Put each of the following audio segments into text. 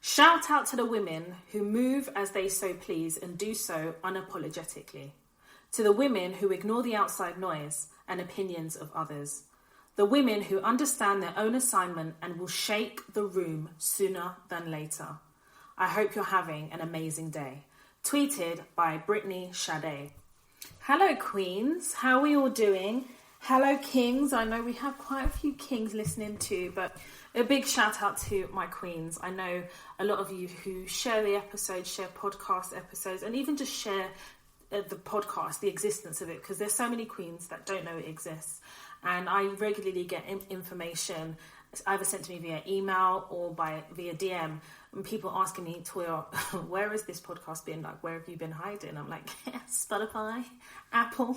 Shout out to the women who move as they so please and do so unapologetically. To the women who ignore the outside noise and opinions of others. The women who understand their own assignment and will shake the room sooner than later. I hope you're having an amazing day. Tweeted by Brittany Sade. Hello queens, how are we all doing? Hello kings, I know we have quite a few kings listening too, but a big shout out to my queens. I know a lot of you who share the episodes, share podcast episodes, and even just share the podcast, the existence of it, because there's so many queens that don't know it exists. And I regularly get information either sent to me via email or via DM, and people asking me, Toya, where has this podcast been? Like, where have you been hiding? I'm like, Spotify, Apple,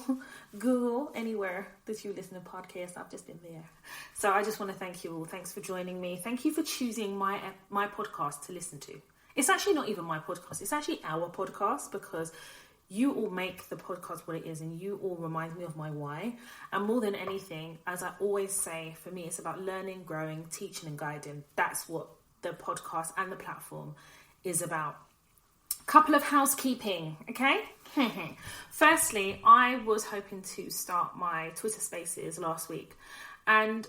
Google, anywhere that you listen to podcasts, I've just been there. So I just want to thank you all. Thanks for joining me. Thank you for choosing my podcast to listen to. It's actually not even my podcast. It's actually our podcast, because you all make the podcast what it is, and you all remind me of my why. And more than anything, as I always say, for me, it's about learning, growing, teaching and guiding. That's what the podcast and the platform is about. Couple of housekeeping, okay? Firstly, I was hoping to start my Twitter Spaces last week. And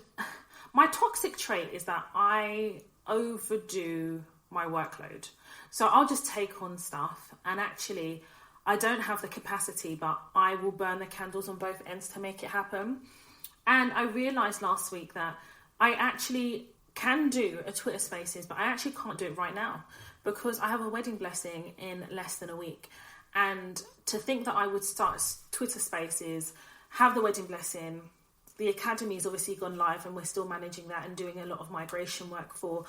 my toxic trait is that I overdo my workload. So I'll just take on stuff, and actually I don't have the capacity, but I will burn the candles on both ends to make it happen. And I realised last week that I actually can do a Twitter Spaces, but I actually can't do it right now because I have a wedding blessing in less than a week. And to think that I would start Twitter Spaces, have the wedding blessing, the academy has obviously gone live and we're still managing that and doing a lot of migration work for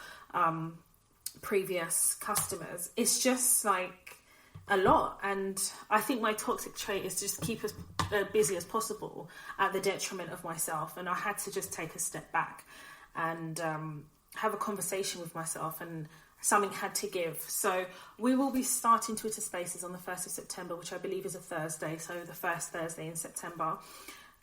previous customers. It's just like a lot, and I think my toxic trait is just keep as busy as possible at the detriment of myself. And I had to just take a step back and have a conversation with myself, and something had to give. So we will be starting Twitter Spaces on the 1st of September, which I believe is a Thursday, so the first Thursday in September.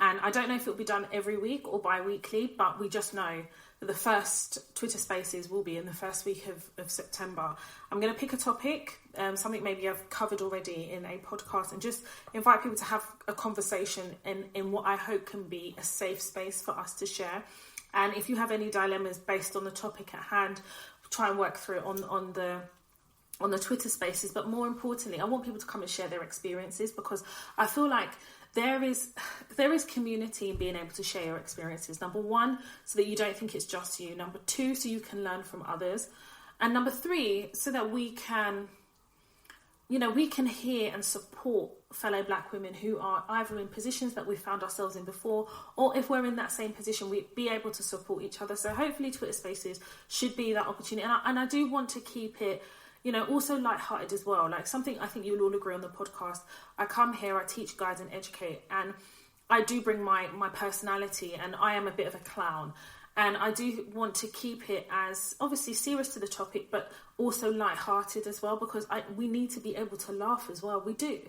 And I don't know if it'll be done every week or bi-weekly, but we just know that the first Twitter Spaces will be in the first week of September. I'm going to pick a topic, something maybe I've covered already in a podcast, and just invite people to have a conversation in what I hope can be a safe space for us to share. And if you have any dilemmas based on the topic at hand, try and work through it on the Twitter Spaces. But more importantly, I want people to come and share their experiences, because I feel like there is community in being able to share your experiences. Number one, so that you don't think it's just you. Number two, so you can learn from others. And number three, so that we can hear and support fellow Black women who are either in positions that we found ourselves in before, or if we're in that same position, we be able to support each other. So hopefully Twitter Spaces should be that opportunity. And I do want to keep it, also lighthearted as well. Like, something I think you'll all agree on the podcast. I come here, I teach, guide and educate, and I do bring my personality, and I am a bit of a clown. And I do want to keep it as obviously serious to the topic, but also lighthearted as well, because we need to be able to laugh as well. We do.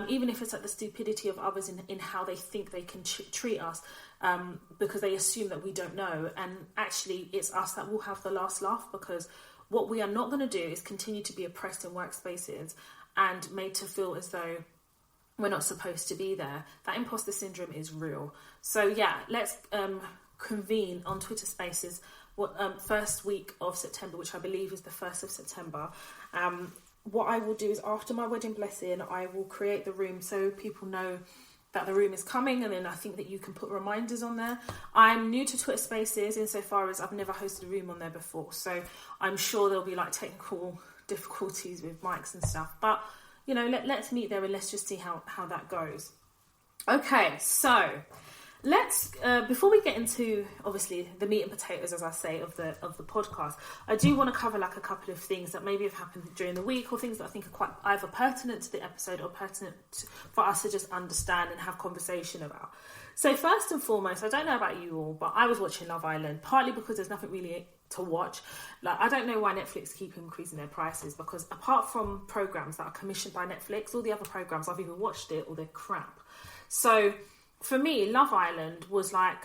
Even if it's at the stupidity of others in how they think they can treat us, because they assume that we don't know. And actually, it's us that will have the last laugh, because what we are not going to do is continue to be oppressed in workspaces and made to feel as though we're not supposed to be there. That imposter syndrome is real. So yeah, let's convene on Twitter Spaces first week of September, which I believe is the 1st of September. What I will do is, after my wedding blessing, I will create the room so people know that the room is coming, and then I think that you can put reminders on there. I'm new to Twitter Spaces insofar as I've never hosted a room on there before, so I'm sure there'll be like technical difficulties with mics and stuff, but let's meet there and let's just see how that goes. Okay, so let's before we get into obviously the meat and potatoes, as I say, of the podcast, I do want to cover like a couple of things that maybe have happened during the week, or things that I think are quite either pertinent to the episode or pertinent for us to just understand and have conversation about. So first and foremost, I don't know about you all, but I was watching Love Island, partly because there's nothing really to watch. Like, I don't know why Netflix keep increasing their prices, because apart from programs that are commissioned by Netflix, all the other programs, I've either watched it or they're crap. So for me, Love Island was like,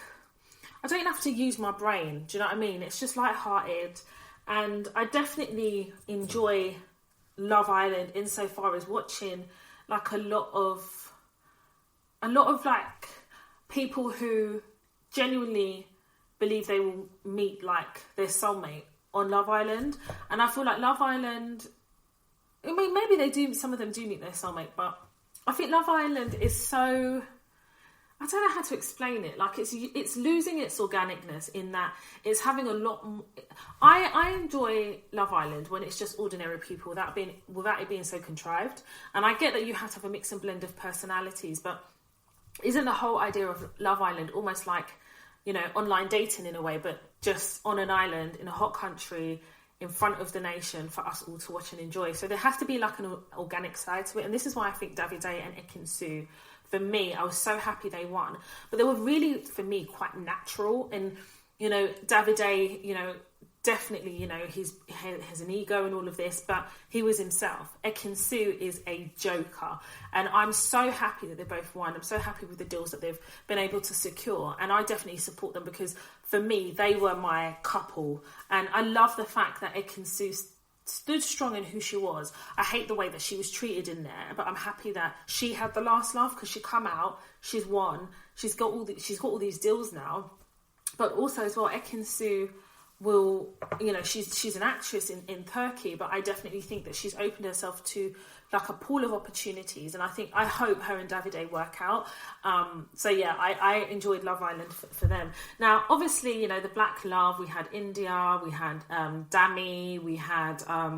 I don't have to use my brain. Do you know what I mean? It's just lighthearted. And I definitely enjoy Love Island insofar as watching like a lot of like people who genuinely believe they will meet like their soulmate on Love Island. And I feel like Love Island, I mean, maybe they do, some of them do meet their soulmate, but I think Love Island is so, I don't know how to explain it. Like it's losing its organicness in that it's having a lot. I enjoy Love Island when it's just ordinary people without it being so contrived. And I get that you have to have a mix and blend of personalities, but isn't the whole idea of Love Island almost like, you know, online dating in a way, but just on an island in a hot country in front of the nation for us all to watch and enjoy? So there has to be like an organic side to it. And this is why I think Davide and Ekin-Su, for me, I was so happy they won. But they were really, for me, quite natural. And, you know, Davide, you know, definitely, you know, he has an ego and all of this, but he was himself. Ekin-Su is a joker. And I'm so happy that they both won. I'm so happy with the deals that they've been able to secure. And I definitely support them because, for me, they were my couple. And I love the fact that Ekin-Su stood strong in who she was. I hate the way that she was treated in there, but I'm happy that she had the last laugh because she come out, she's won, she's got all these deals now. But also as well, Ekin-Su will, you know, she's an actress in Turkey, but I definitely think that she's opened herself to like a pool of opportunities, and I hope her and Davide work out. So yeah, I enjoyed Love Island for them. Now obviously, you know, the Black Love, we had India, we had Dami, we had I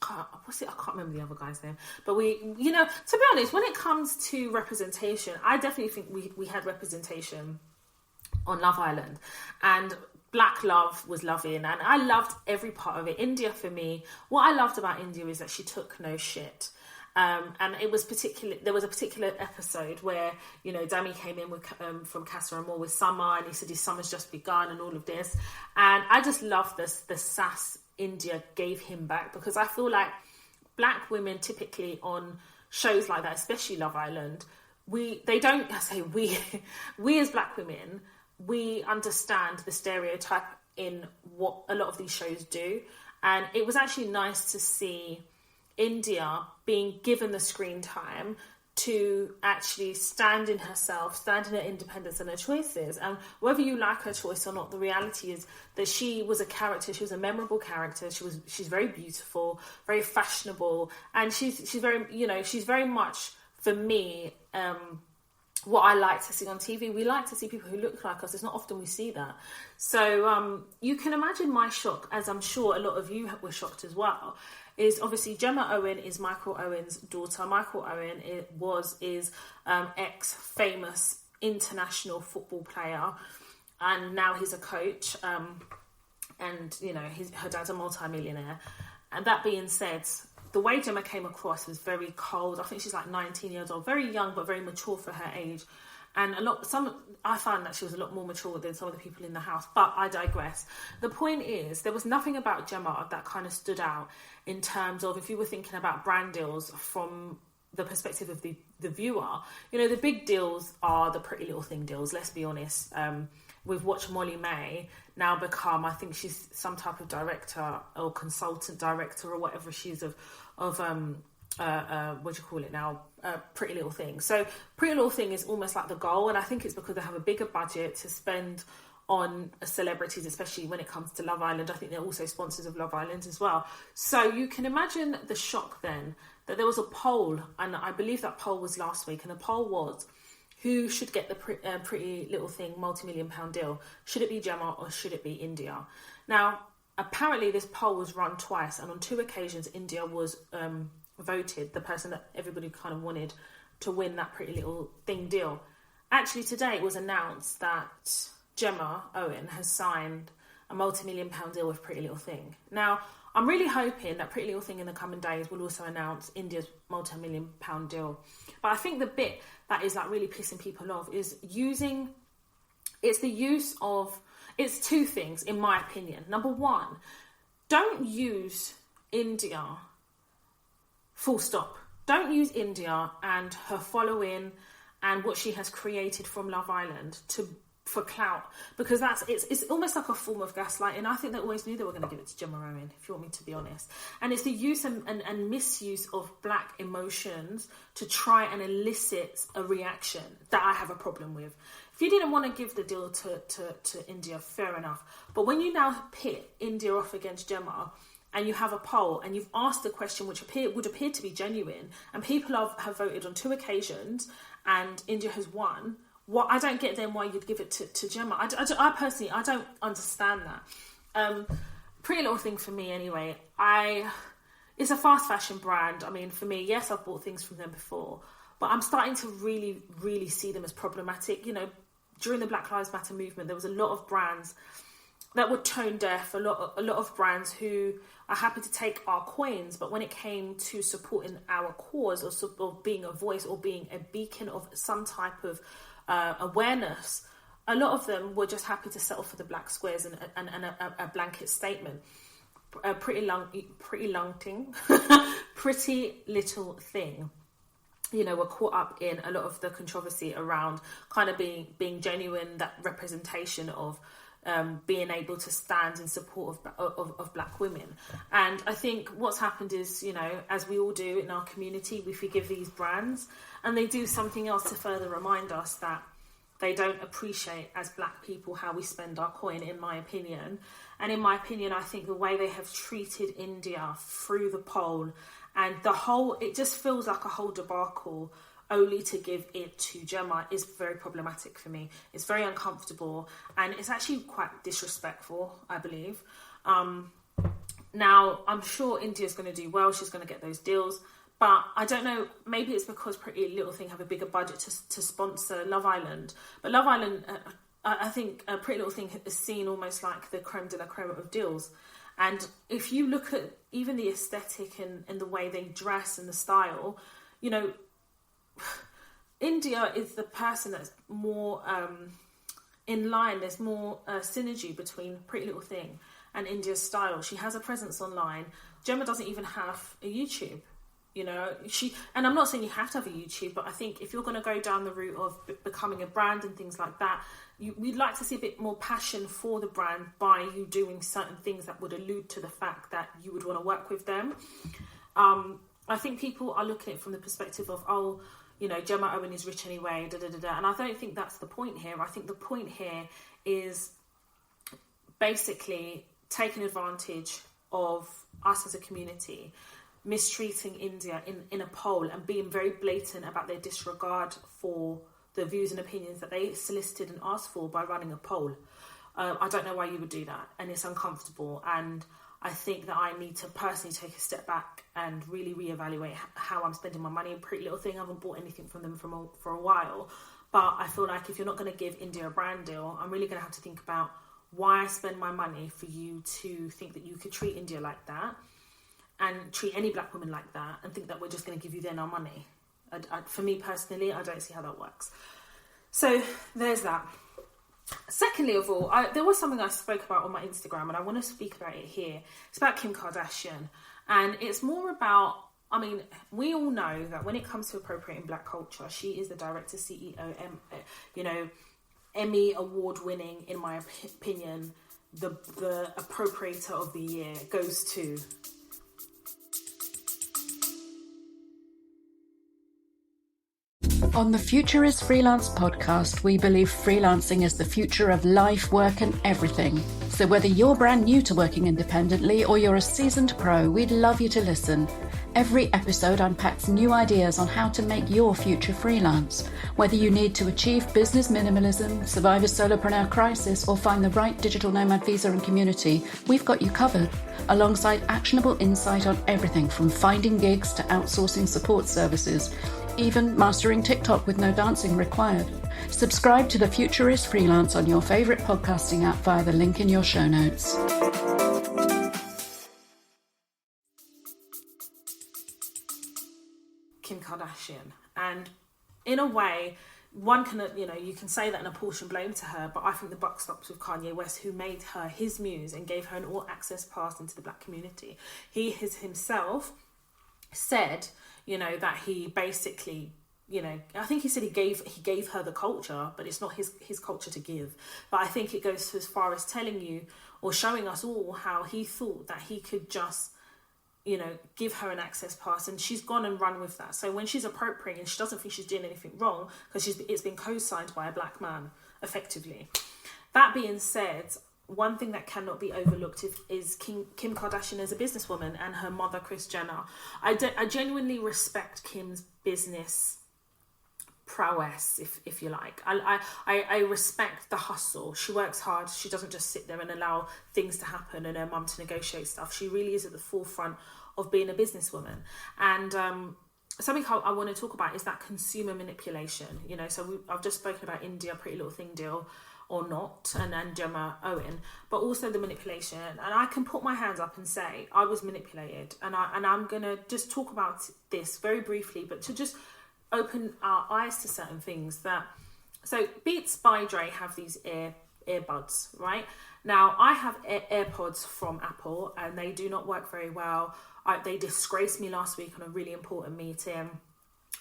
can't remember the other guy's name, but we, you know, to be honest, when it comes to representation, I definitely think we had representation on Love Island, and Black Love was loving, and I loved every part of it. India, for me, what I loved about India is that she took no shit. And it was there was a particular episode where, you know, Dami came in with from Casa Amor with Summer, and he said his summer's just begun and all of this. And I just love the sass India gave him back, because I feel like black women typically on shows like that, especially Love Island, we as black women, we understand the stereotype in what a lot of these shows do. And it was actually nice to see India being given the screen time to actually stand in herself, stand in her independence and her choices. And whether you like her choice or not, the reality is that she was a character. She was a memorable character. She's very beautiful, very fashionable, and she's very, you know, she's very much, for me, what I like to see on TV. We like to see people who look like us. It's not often we see that. So you can imagine my shock, as I'm sure a lot of you were shocked as well, is obviously Gemma Owen is Michael Owen's daughter. Michael Owen is ex-famous international football player, and now he's a coach, and, you know, her dad's a multi-millionaire. And that being said, the way Gemma came across was very cold. I think she's like 19 years old, very young, but very mature for her age. And I found that she was a lot more mature than some of the people in the house, but I digress. The point is, there was nothing about Gemma that kind of stood out in terms of, if you were thinking about brand deals from the perspective of the viewer, you know, the big deals are the Pretty Little Thing deals, let's be honest. We've watched Molly May now become, I think she's some type of director or consultant director or whatever she is of what do you call it now? Pretty Little Thing. So Pretty Little Thing is almost like the goal, and I think it's because they have a bigger budget to spend on celebrities, especially when it comes to Love Island. I think they're also sponsors of Love Island as well. So you can imagine the shock then that there was a poll, and I believe that poll was last week, and the poll was, who should get the Pretty Little Thing multi-million-pound deal? Should it be Gemma or should it be India? Now, apparently this poll was run twice, and on two occasions India was voted the person that everybody kind of wanted to win that Pretty Little Thing deal. Actually, today it was announced that Gemma Owen has signed a multi-million-pound deal with Pretty Little Thing. Now, I'm really hoping that Pretty Little Thing in the coming days will also announce India's multi-million-pound deal. But I think the bit that is like really pissing people off is it's two things, in my opinion. Number one, don't use India, full stop. Don't use India and her following and what she has created from Love Island to for clout, because it's almost like a form of gaslighting. I think they always knew they were going to give it to Gemma Rowan, if you want me to be honest. And it's the use and misuse of black emotions to try and elicit a reaction that I have a problem with. If you didn't want to give the deal to India, fair enough. But when you now pit India off against Gemma, and you have a poll, and you've asked a question which would appear to be genuine, and people have voted on 2 occasions, and India has won. What I don't get then why you'd give it to Gemma. I personally, I don't understand that. Pretty Little Thing for me anyway. It's a fast fashion brand. I mean, for me, yes, I've bought things from them before, but I'm starting to really, really see them as problematic. You know, during the Black Lives Matter movement, there was a lot of brands that were tone deaf. A lot of brands who are happy to take our coins, but when it came to supporting our cause or being a voice or being a beacon of some type of awareness, a lot of them were just happy to settle for the black squares and a blanket statement. Pretty Little Thing, you know, were caught up in a lot of the controversy around kind of being genuine, that representation of being able to stand in support of black women. And I think what's happened is, you know, as we all do in our community, we forgive these brands, and they do something else to further remind us that they don't appreciate, as black people, how we spend our coin, in my opinion. And in my opinion, I think the way they have treated India through the poll and it just feels like a whole debacle only to give it to Gemma is very problematic for me. It's very uncomfortable, and it's actually quite disrespectful, I believe. Now, I'm sure India's going to do well. She's going to get those deals. But I don't know, maybe it's because Pretty Little Thing have a bigger budget to sponsor Love Island. But Love Island, I think Pretty Little Thing is seen almost like the creme de la creme of deals. And if you look at even the aesthetic and the way they dress and the style, you know, India is the person that's more in line. There's more synergy between Pretty Little Thing and India's style. She has a presence online. Gemma doesn't even have a YouTube. You know, and I'm not saying you have to have a YouTube, but I think if you're going to go down the route of becoming a brand and things like that, we'd like to see a bit more passion for the brand by you doing certain things that would allude to the fact that you would want to work with them. I think people are looking at it from the perspective of, oh, you know, Gemma Owen is rich anyway, and I don't think that's the point here. I think the point here is basically taking advantage of us as a community, mistreating India in a poll and being very blatant about their disregard for the views and opinions that they solicited and asked for by running a poll. I don't know why you would do that, and it's uncomfortable, and I think that I need to personally take a step back and really reevaluate how I'm spending my money. In Pretty Little Thing, I haven't bought anything from them for a while, but I feel like if you're not going to give India a brand deal, I'm really going to have to think about why I spend my money for you to think that you could treat India like that and treat any black woman like that and think that we're just going to give you then our money. For me personally, I don't see how that works. So there's that. Secondly of all, there was something I spoke about on my Instagram, and I want to speak about it here. It's about Kim Kardashian, and it's more about, I mean, we all know that when it comes to appropriating black culture, she is the director, CEO, you know, Emmy award winning, in my opinion, the appropriator of the year goes to On the Future is Freelance podcast, we believe freelancing is the future of life, work, and everything. So whether you're brand new to working independently or you're a seasoned pro, we'd love you to listen. Every episode unpacks new ideas on how to make your future freelance. Whether you need to achieve business minimalism, survive a solopreneur crisis, or find the right digital nomad visa and community, we've got you covered. Alongside actionable insight on everything from finding gigs to outsourcing support services, even mastering TikTok with no dancing required. Subscribe to The Future is Freelance on your favourite podcasting app via the link in your show notes. Kim Kardashian. And in a way, one can, you know, you can say that and apportion blame to her, but I think the buck stops with Kanye West, who made her his muse and gave her an all-access pass into the black community. He has himself said, you know, that he basically, I think he said he gave her the culture, but it's not his culture to give. But I think it goes as far as telling you or showing us all how he thought that he could just, give her an access pass, and she's gone and run with that. So when she's appropriating, she doesn't think she's doing anything wrong because it's been co-signed by a black man, effectively. That being said, one thing that cannot be overlooked is Kim Kardashian as a businesswoman and her mother, Kris Jenner. I genuinely respect Kim's business prowess, if you like. I respect the hustle. She works hard. She doesn't just sit there and allow things to happen and her mum to negotiate stuff. She really is at the forefront of being a businesswoman. And something I want to talk about is that consumer manipulation. So I've just spoken about India, Pretty Little Thing deal, or not, and Gemma Owen, but also the manipulation. And I can put my hands up and say I was manipulated, and I'm gonna just talk about this very briefly, but to just open our eyes to certain things. So Beats by Dre have these earbuds, right? Now I have AirPods from Apple, and they do not work very well. They disgraced me last week on a really important meeting.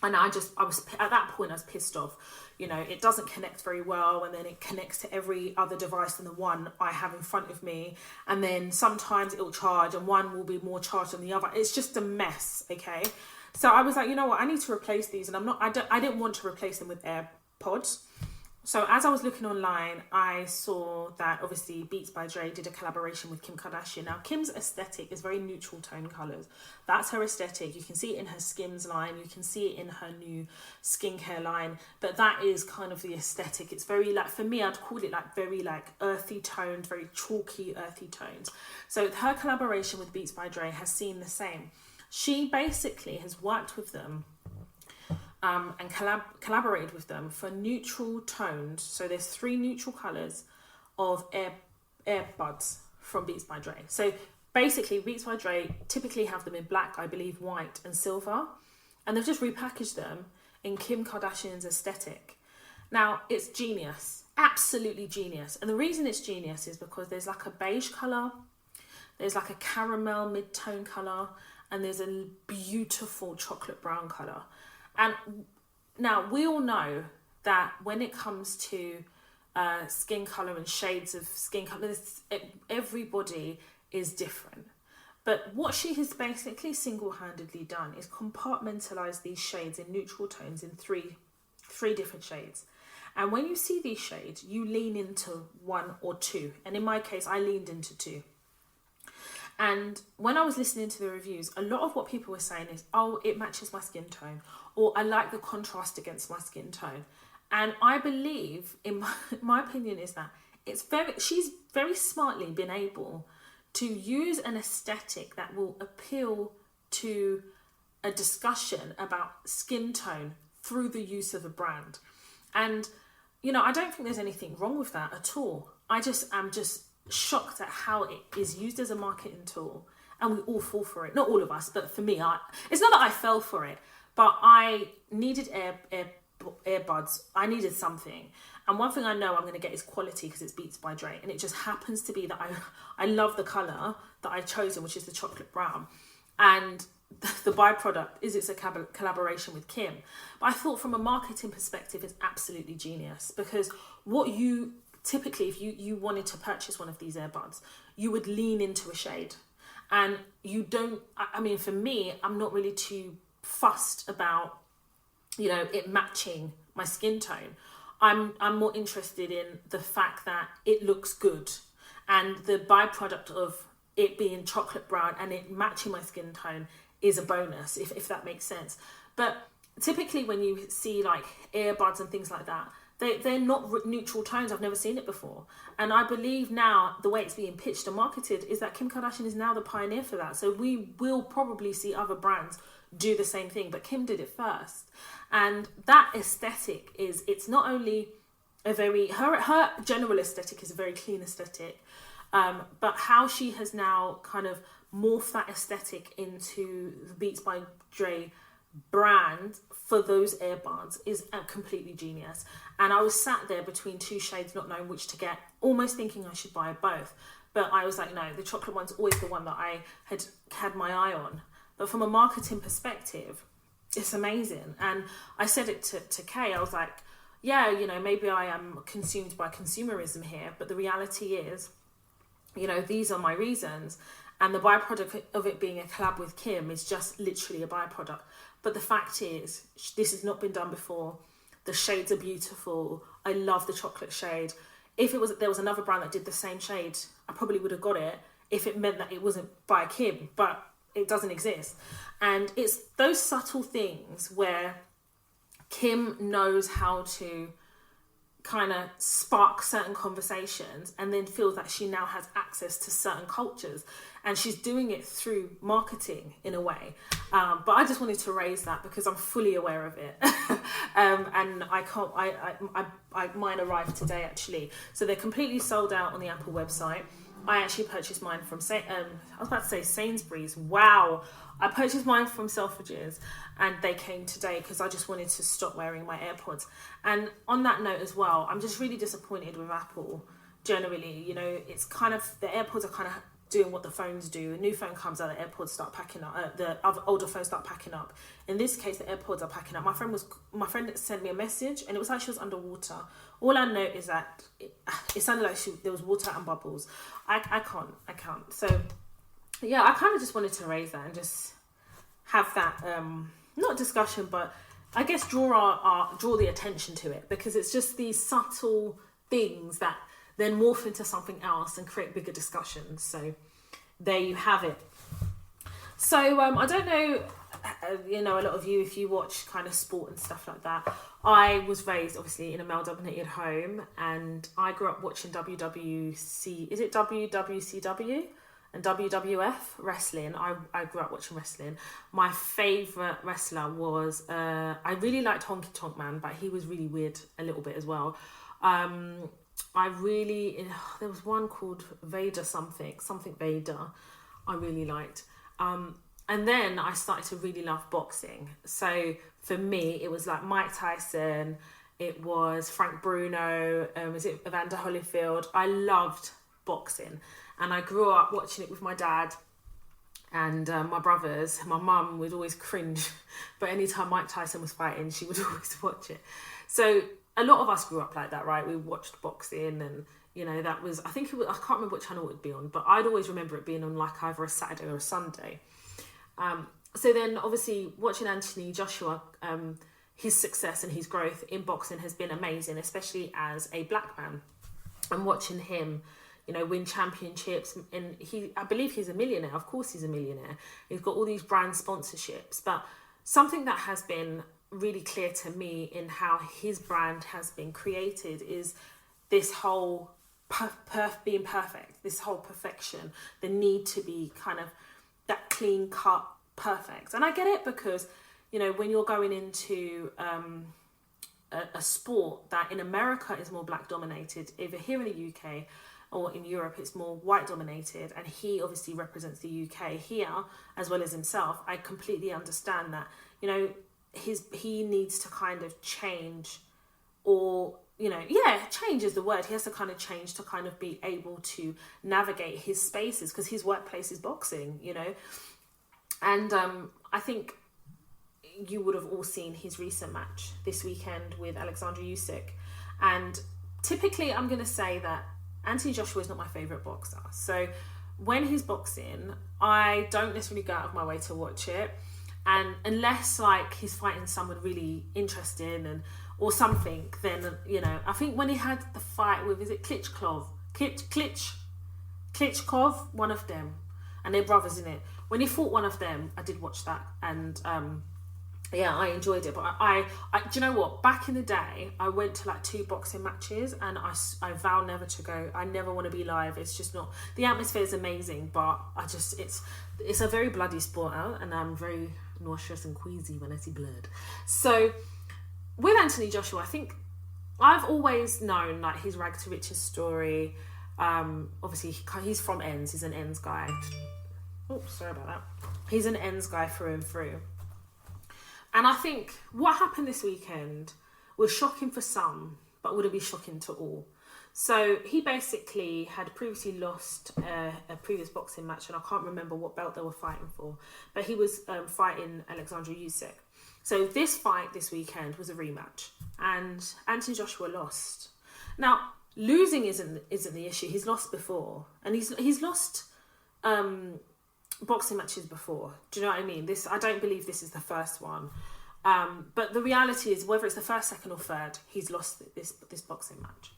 And I was at that point, I was pissed off. It doesn't connect very well, and then it connects to every other device than the one I have in front of me. And then sometimes it'll charge, and one will be more charged than the other. It's just a mess, okay? So I was like, you know what? I need to replace these, and I didn't want to replace them with AirPods. So as I was looking online, I saw that obviously Beats by Dre did a collaboration with Kim Kardashian. Now, Kim's aesthetic is very neutral tone colours. That's her aesthetic. You can see it in her Skims line. You can see it in her new skincare line. But that is kind of the aesthetic. It's very for me, I'd call it very earthy toned, very chalky earthy tones. So her collaboration with Beats by Dre has seen the same. She basically has worked with them and collaborated with them for neutral tones. So there's 3 neutral colours of earbuds from Beats by Dre. So basically Beats by Dre typically have them in black, I believe white and silver, and they've just repackaged them in Kim Kardashian's aesthetic. Now it's genius, absolutely genius. And the reason it's genius is because there's a beige colour, there's a caramel mid-tone colour, and there's a beautiful chocolate brown colour. And now we all know that when it comes to skin colour and shades of skin colour, everybody is different. But what she has basically single-handedly done is compartmentalise these shades in neutral tones in three different shades. And when you see these shades, you lean into 1 or 2. And in my case, I leaned into 2. And when I was listening to the reviews, a lot of what people were saying is, oh, it matches my skin tone, or I like the contrast against my skin tone. And I believe, in my opinion, is that she's very smartly been able to use an aesthetic that will appeal to a discussion about skin tone through the use of a brand. And, I don't think there's anything wrong with that at all. I just am shocked at how it is used as a marketing tool, and we all fall for it. Not all of us, but for me, it's not that I fell for it, but I needed earbuds. I needed something, and one thing I know I'm going to get is quality because it's Beats by Dre, and it just happens to be that I love the colour that I've chosen, which is the chocolate brown, and the byproduct is it's a collaboration with Kim. But I thought from a marketing perspective, it's absolutely genius, because what you typically, if you wanted to purchase one of these earbuds, you would lean into a shade. And you don't, for me, I'm not really too fussed about, it matching my skin tone. I'm more interested in the fact that it looks good. And the byproduct of it being chocolate brown and it matching my skin tone is a bonus, if that makes sense. But typically when you see earbuds and things like that, they're not neutral tones. I've never seen it before. And I believe now the way it's being pitched and marketed is that Kim Kardashian is now the pioneer for that. So we will probably see other brands do the same thing, but Kim did it first. And that aesthetic it's not only her general aesthetic is a very clean aesthetic, but how she has now kind of morphed that aesthetic into the Beats by Dre brand for those earbuds is completely genius. And I was sat there between 2 shades not knowing which to get, almost thinking I should buy both, but I was like, no, the chocolate one's always the one that I had my eye on. But from a marketing perspective, it's amazing. And I said it to Kay, I was like, yeah, you know, maybe I am consumed by consumerism here, but the reality is, you know, these are my reasons. And the byproduct of it being a collab with Kim is just literally a byproduct. But the fact is, this has not been done before. The shades are beautiful. I love the chocolate shade. If there was another brand that did the same shade, I probably would have got it if it meant that it wasn't by Kim, but it doesn't exist. And it's those subtle things where Kim knows how to kind of spark certain conversations and then feels that she now has access to certain cultures, and she's doing it through marketing in a way. But I just wanted to raise that because I'm fully aware of it. And I can't, mine arrived today actually. So they're completely sold out on the Apple website. I actually purchased mine from, I was about to say Sainsbury's. Wow. I purchased mine from Selfridges and they came today because I just wanted to stop wearing my AirPods. And on that note as well, I'm just really disappointed with Apple generally. You know, it's kind of, the AirPods are kind of doing what the phones do. A new phone comes out, the AirPods start packing up, the other older phones start packing up. In this case, the AirPods are packing up. My friend sent me a message and it was like she was underwater. All I know is that it sounded like there was water and bubbles. I can't. So yeah, I kind of just wanted to raise that and just have that, not discussion, but I guess draw the attention to it, because it's just these subtle things that then morph into something else and create bigger discussions. So there you have it. So I don't know, you know, a lot of you, if you watch kind of sport and stuff like that. I was raised obviously in a male-dominated home, and I grew up watching WWC. Is it WWCW? And WWF wrestling. I grew up watching wrestling. My favourite wrestler was, I really liked Honky Tonk Man, but he was really weird a little bit as well. There was one called Vader something Vader I really liked. And then I started to really love boxing. So for me, it was like Mike Tyson, it was Frank Bruno, was it Evander Holyfield? I loved boxing. And I grew up watching it with my dad and my brothers. My mum would always cringe, but anytime Mike Tyson was fighting, she would always watch it. So a lot of us grew up like that, right? We watched boxing, and you know, that was, I can't remember what channel it would be on, but I'd always remember it being on like either a Saturday or a Sunday. So then obviously watching Anthony Joshua, his success and his growth in boxing has been amazing, especially as a black man, and watching him, you know, win championships. And I believe he's a millionaire. Of course he's a millionaire. He's got all these brand sponsorships. But something that has been really clear to me in how his brand has been created is this whole being perfect, this whole perfection, the need to be kind of that clean cut perfect. And I get it, because, you know, when you're going into a sport that in America is more black dominated, either here in the UK or in Europe it's more white dominated, and he obviously represents the UK here as well as himself, I completely understand that, you know, he needs to kind of change, or, you know, change is the word. He has to kind of change to kind of be able to navigate his spaces, because his workplace is boxing, you know. And I think you would have all seen his recent match this weekend with Alexander Usyk. And typically I'm going to say that Anthony Joshua is not my favourite boxer. So when he's boxing, I don't necessarily go out of my way to watch it. And unless like he's fighting someone really interesting or something, then, you know, I think when he had the fight with, is it Klitschkov, one of them, and they're brothers in it. When he fought one of them, I did watch that, and I enjoyed it. But I do you know what? Back in the day, I went to like 2 boxing matches, and I vow never to go. I never want to be live. It's just not, the atmosphere is amazing, but it's a very bloody sport out, and I'm very nauseous and queasy when I see blood. So with Anthony Joshua, I think I've always known like his rag to riches story. Obviously he's from ends. He's an ends guy. Oh, sorry about that. He's an ends guy through and through. And I think what happened this weekend was shocking for some, but would it be shocking to all? So he basically had previously lost a previous boxing match, and I can't remember what belt they were fighting for, but he was fighting Alexander Usyk. So this fight this weekend was a rematch, and Anthony Joshua lost. Now, losing isn't the issue. He's lost before, and he's lost boxing matches before. Do you know what I mean? I don't believe this is the first one. But the reality is, whether it's the first, second, or third, he's lost this boxing match.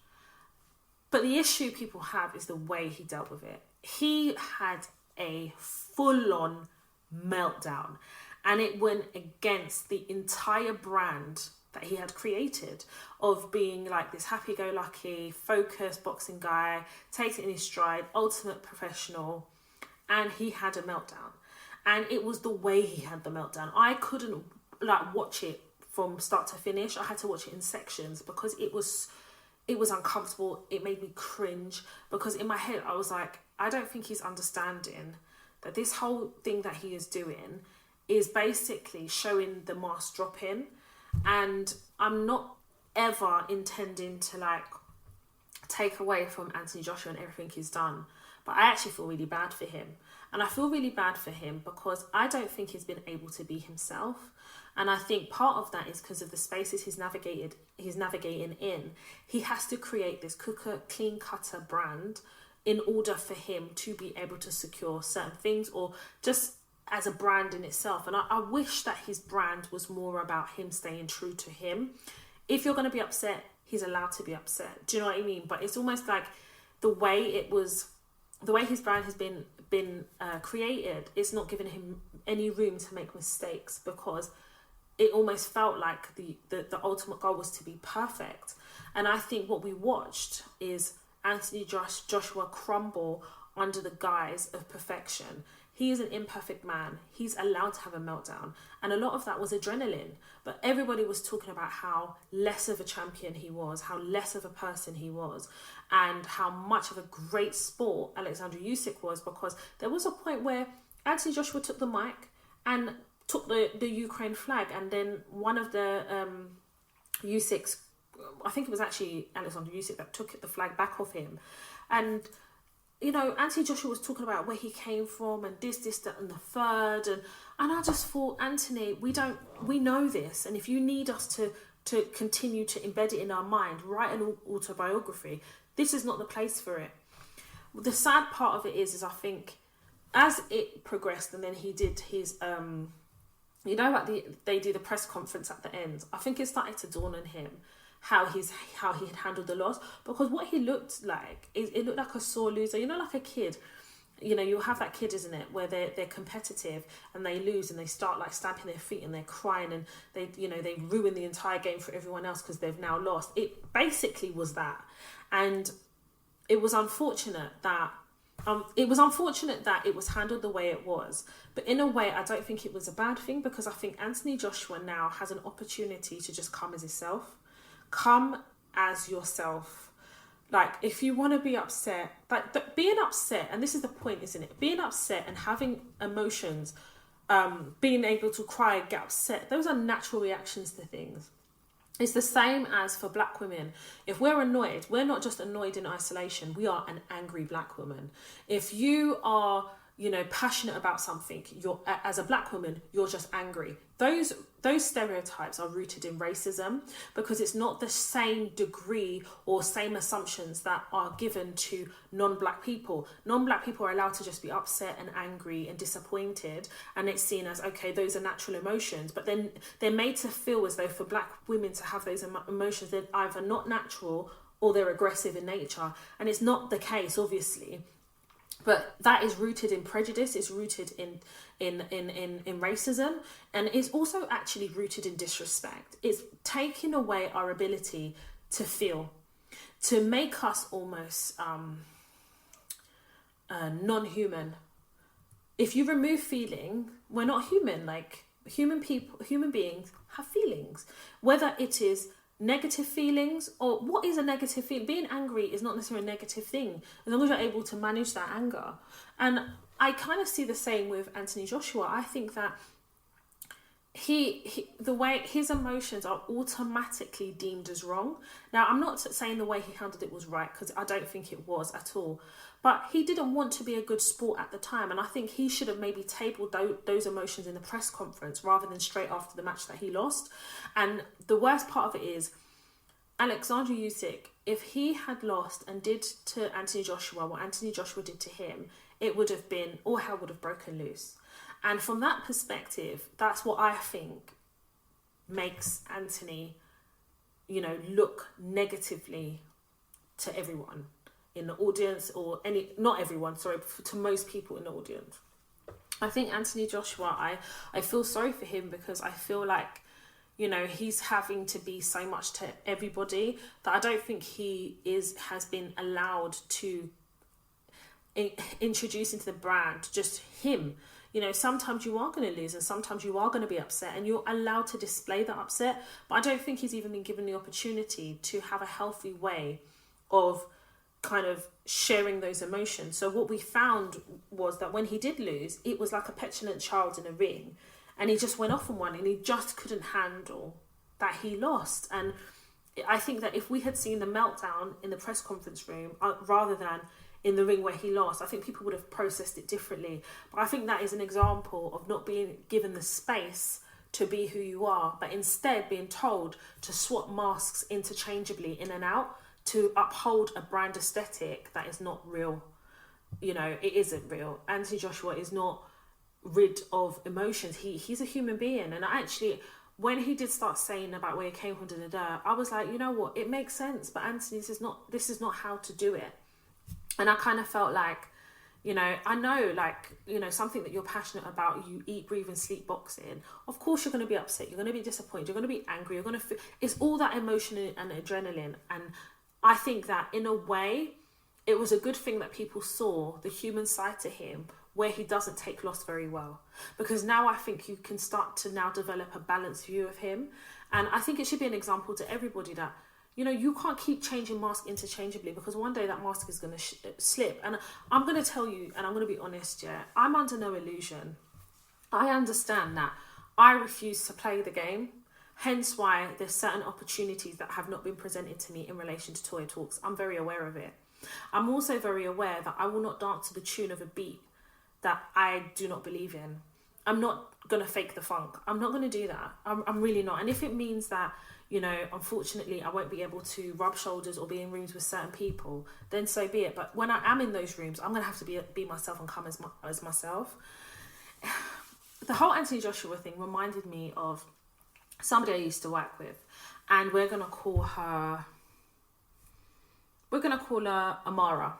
But the issue people have is the way he dealt with it. He had a full-on meltdown, and it went against the entire brand that he had created of being like this happy-go-lucky, focused boxing guy, takes it in his stride, ultimate professional, and he had a meltdown. And it was the way he had the meltdown. I couldn't watch it from start to finish. I had to watch it in sections because it was uncomfortable. It made me cringe because in my head I was like, I don't think he's understanding that this whole thing that he is doing is basically showing the mask dropping. And I'm not ever intending to take away from Anthony Joshua and everything he's done, but I actually feel really bad for him. And I feel really bad for him because I don't think he's been able to be himself. And I think part of that is because of the spaces he's navigating in. He has to create this clean cutter brand in order for him to be able to secure certain things, or just as a brand in itself. And I wish that his brand was more about him staying true to him. If you're going to be upset, he's allowed to be upset. Do you know what I mean? But it's almost like the way his brand has been created, it's not giving him any room to make mistakes, because it almost felt like the ultimate goal was to be perfect. And I think what we watched is Anthony Joshua crumble under the guise of perfection. He is an imperfect man. He's allowed to have a meltdown. And a lot of that was adrenaline. But everybody was talking about how less of a champion he was, how less of a person he was, and how much of a great sport Alexander Usyk was, because there was a point where Anthony Joshua took the mic and took the Ukraine flag, and then one of the Usyk's, I think it was actually Alexander Usyk that took the flag back off him. And Anthony Joshua was talking about where he came from and this, that, and the third. And I just thought, Anthony, we know this. And if you need us to continue to embed it in our mind, write an autobiography, this is not the place for it. The sad part of it is I think as it progressed, and then he did his, they do the press conference at the end, I think it started to dawn on him how he had handled the loss, because what he looked like, it looked like a sore loser, like a kid. You'll have that kid, isn't it, where they're competitive and they lose and they start stamping their feet and they're crying and they ruin the entire game for everyone else because they've now lost. It basically was that. And it was unfortunate that it was handled the way it was. But in a way, I don't think it was a bad thing, because I think Anthony Joshua now has an opportunity to just come as himself. Come as yourself. If you want to be upset, being upset, and this is the point, isn't it? Being upset and having emotions, being able to cry and get upset, those are natural reactions to things. It's the same as for black women. If we're annoyed, we're not just annoyed in isolation. We are an angry black woman. If you are, passionate about something, as a black woman, you're just angry. Those stereotypes are rooted in racism, because it's not the same degree or same assumptions that are given to non-black people. Non-black people are allowed to just be upset and angry and disappointed, and it's seen as, okay, those are natural emotions. But then they're made to feel as though for black women to have those emotions, they're either not natural or they're aggressive in nature. And it's not the case, obviously. But that is rooted in prejudice, it's rooted in racism, and it's also actually rooted in disrespect. It's taking away our ability to feel, to make us almost non-human. If you remove feeling, we're not human. Human beings have feelings, whether it is negative feelings, or what is a negative feeling? Being angry is not necessarily a negative thing, as long as you're able to manage that anger. And I kind of see the same with Anthony Joshua. I think that the way his emotions are automatically deemed as wrong. Now, I'm not saying the way he handled it was right, because I don't think it was at all. But he didn't want to be a good sport at the time, and I think he should have maybe tabled those emotions in the press conference rather than straight after the match that he lost. And the worst part of it is, Alexander Usyk, if he had lost and did to Anthony Joshua what Anthony Joshua did to him, it would have been, all hell would have broken loose. And from that perspective, that's what I think makes Anthony, look negatively to everyone in the audience, or not everyone, sorry, to most people in the audience. I think Anthony Joshua, I feel sorry for him, because I feel like, he's having to be so much to everybody that I don't think he has been allowed to introduce into the brand just him. Sometimes you are going to lose, and sometimes you are going to be upset, and you're allowed to display that upset. But I don't think he's even been given the opportunity to have a healthy way of kind of sharing those emotions. So what we found was that when he did lose, it was like a petulant child in a ring, and he just went off on one, and he just couldn't handle that he lost. And I think that if we had seen the meltdown in the press conference room rather than in the ring where he lost, I think people would have processed it differently. But I think that is an example of not being given the space to be who you are, but instead being told to swap masks interchangeably in and out to uphold a brand aesthetic that is not real. It isn't real. Anthony Joshua is not rid of emotions. He's a human being. And actually, when he did start saying about where he came from, I was like, you know what, it makes sense, but Anthony, this is not how to do it. And I kind of felt like, I know, like, something that you're passionate about, you eat, breathe and sleep boxing. Of course, you're going to be upset. You're going to be disappointed. You're going to be angry. You're going to feel, it's all that emotion and adrenaline. And I think that in a way, it was a good thing that people saw the human side to him, where he doesn't take loss very well. Because now I think you can start to now develop a balanced view of him. And I think it should be an example to everybody that, you can't keep changing masks interchangeably, because one day that mask is going to slip. And I'm going to tell you, and I'm going to be honest, yeah, I'm under no illusion. I understand that I refuse to play the game. Hence why there's certain opportunities that have not been presented to me in relation to Toya Talks. I'm very aware of it. I'm also very aware that I will not dance to the tune of a beat that I do not believe in. I'm not going to fake the funk. I'm not going to do that. I'm really not. And if it means that, unfortunately, I won't be able to rub shoulders or be in rooms with certain people, then so be it. But when I am in those rooms, I'm going to have to be myself and come as myself. The whole Anthony Joshua thing reminded me of somebody I used to work with, and we're going to call her Amara.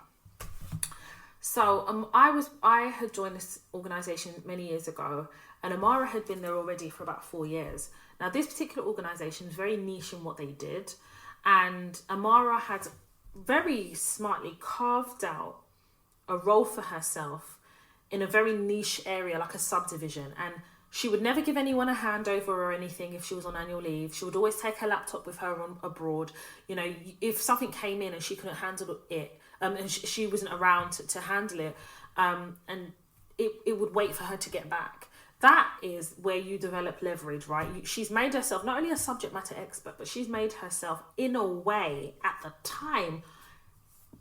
So I had joined this organisation many years ago, and Amara had been there already for about 4 years. Now, this particular organisation is very niche in what they did, and Amara had very smartly carved out a role for herself in a very niche area, like a subdivision. And she would never give anyone a handover or anything if she was on annual leave. She would always take her laptop with her abroad. If something came in and she couldn't handle it, and she wasn't around to handle it, and it would wait for her to get back. That is where you develop leverage, right? She's made herself not only a subject matter expert, but she's made herself, in a way, at the time,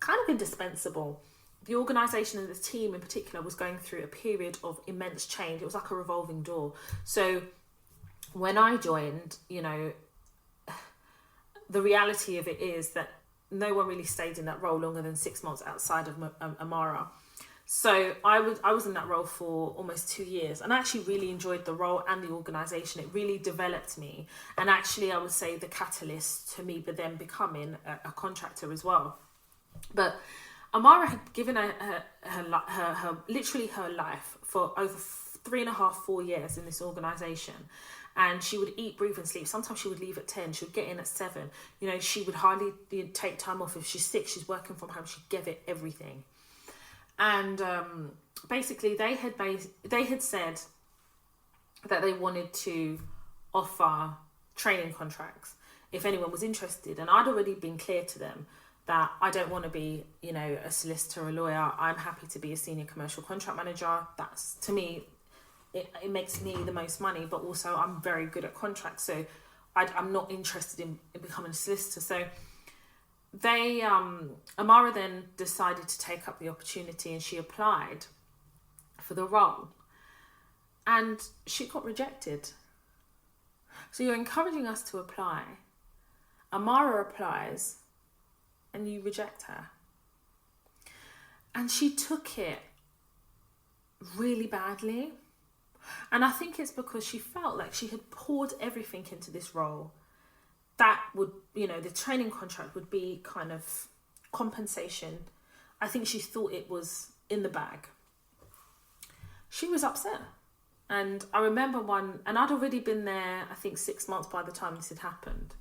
kind of indispensable. The organisation and the team in particular was going through a period of immense change. It was like a revolving door. So when I joined, the reality of it is that no one really stayed in that role longer than 6 months outside of Amara. So I was in that role for almost 2 years, and I actually really enjoyed the role and the organisation. It really developed me, and actually I would say the catalyst to me, but then becoming a contractor as well. But Amara had given her literally her life for over 3.5, 4 years in this organisation. And she would eat, breathe and sleep. Sometimes she would leave at 10. She would get in at 7. She would hardly take time off. If she's sick, she's working from home. She'd give it everything. And basically they had said that they wanted to offer training contracts if anyone was interested. And I'd already been clear to them that I don't want to be, a solicitor or a lawyer. I'm happy to be a senior commercial contract manager. That's, to me, it makes me the most money, but also I'm very good at contracts, so I'm not interested in becoming a solicitor. So they, Amara then decided to take up the opportunity, and she applied for the role, and she got rejected. So you're encouraging us to apply. Amara applies, and you reject her. And she took it really badly. And I think it's because she felt like she had poured everything into this role. That would, the training contract would be kind of compensation. I think she thought it was in the bag. She was upset. And I remember and I'd already been there, I think 6 months by the time this had happened.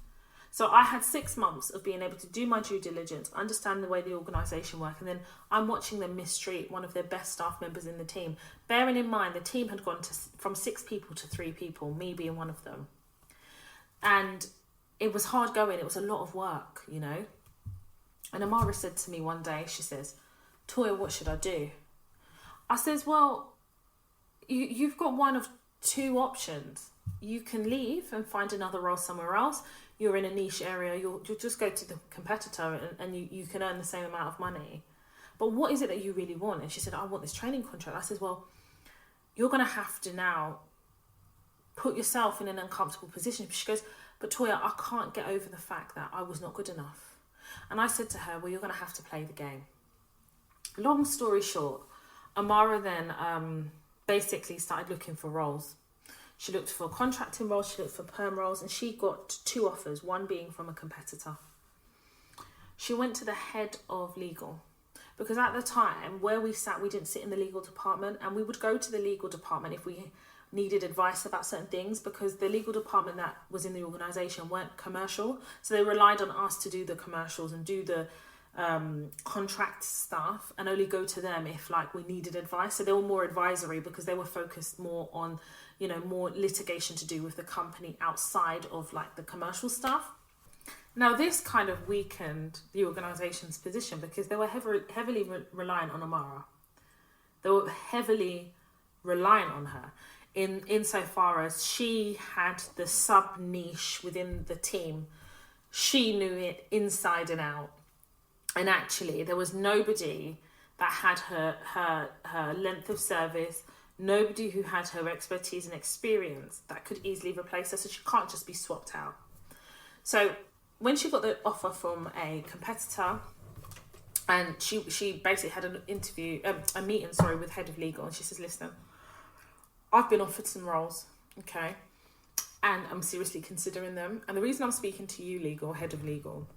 So I had 6 months of being able to do my due diligence, understand the way the organisation works, and then I'm watching them mistreat one of their best staff members in the team. Bearing in mind, the team had gone from 6 people to 3 people, me being one of them. And it was hard going, it was a lot of work, And Amara said to me one day, she says, Toya, what should I do? I says, well, you've got one of 2 options. You can leave and find another role somewhere else. You're in a niche area, you'll just go to the competitor and you can earn the same amount of money. But what is it that you really want? And she said, I want this training contract. I said, well, you're going to have to now put yourself in an uncomfortable position. She goes, but Toya, I can't get over the fact that I was not good enough. And I said to her, well, you're going to have to play the game. Long story short, Amara then basically started looking for roles. She looked for contracting roles, she looked for perm roles, and she got 2 offers, one being from a competitor. She went to the head of legal, because at the time where we sat, we didn't sit in the legal department, and we would go to the legal department if we needed advice about certain things, because the legal department that was in the organisation weren't commercial, so they relied on us to do the commercials and do the contract stuff, and only go to them if we needed advice. So they were more advisory because they were focused more on more litigation to do with the company outside of the commercial stuff. Now this kind of weakened the organisation's position because they were heavily reliant on Amara. They were heavily reliant on her insofar as she had the sub niche within the team. She knew it inside and out. And actually, there was nobody that had her length of service, nobody who had her expertise and experience that could easily replace her, so she can't just be swapped out. So when she got the offer from a competitor, and she basically had a meeting with head of legal, and she says, listen, I've been offered some roles, okay, and I'm seriously considering them. And the reason I'm speaking to you, head of legal,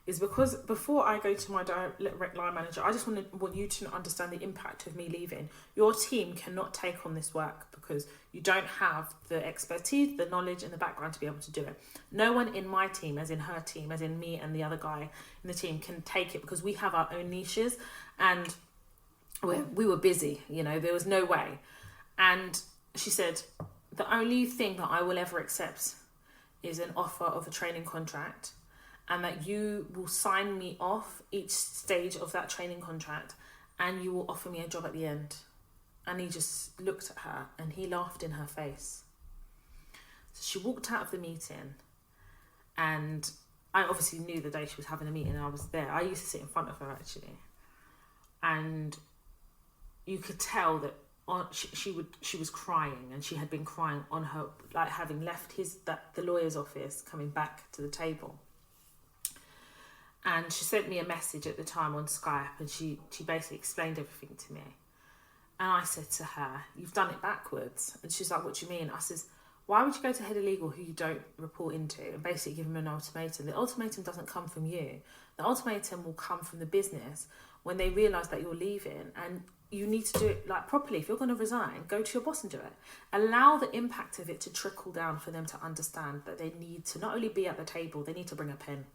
is because before I go to my direct line manager, I just want you to understand the impact of me leaving. Your team cannot take on this work because you don't have the expertise, the knowledge and the background to be able to do it. No one in my team, as in her team, as in me and the other guy in the team, can take it because we have our own niches and we were busy, there was no way. And she said, the only thing that I will ever accept is an offer of a training contract, and that you will sign me off each stage of that training contract and you will offer me a job at the end. And he just looked at her and he laughed in her face. So she walked out of the meeting, and I obviously knew the day she was having a meeting and I was there. I used to sit in front of her actually. And you could tell that she was crying, and she had been crying on her, having left the lawyer's office, coming back to the table. And she sent me a message at the time on Skype, and she basically explained everything to me. And I said to her, you've done it backwards. And she's like, what do you mean? I says, why would you go to head of legal who you don't report into and basically give him an ultimatum? The ultimatum doesn't come from you. The ultimatum will come from the business when they realise that you're leaving, and you need to do it properly. If you're going to resign, go to your boss and do it. Allow the impact of it to trickle down for them to understand that they need to not only be at the table, they need to bring a pen.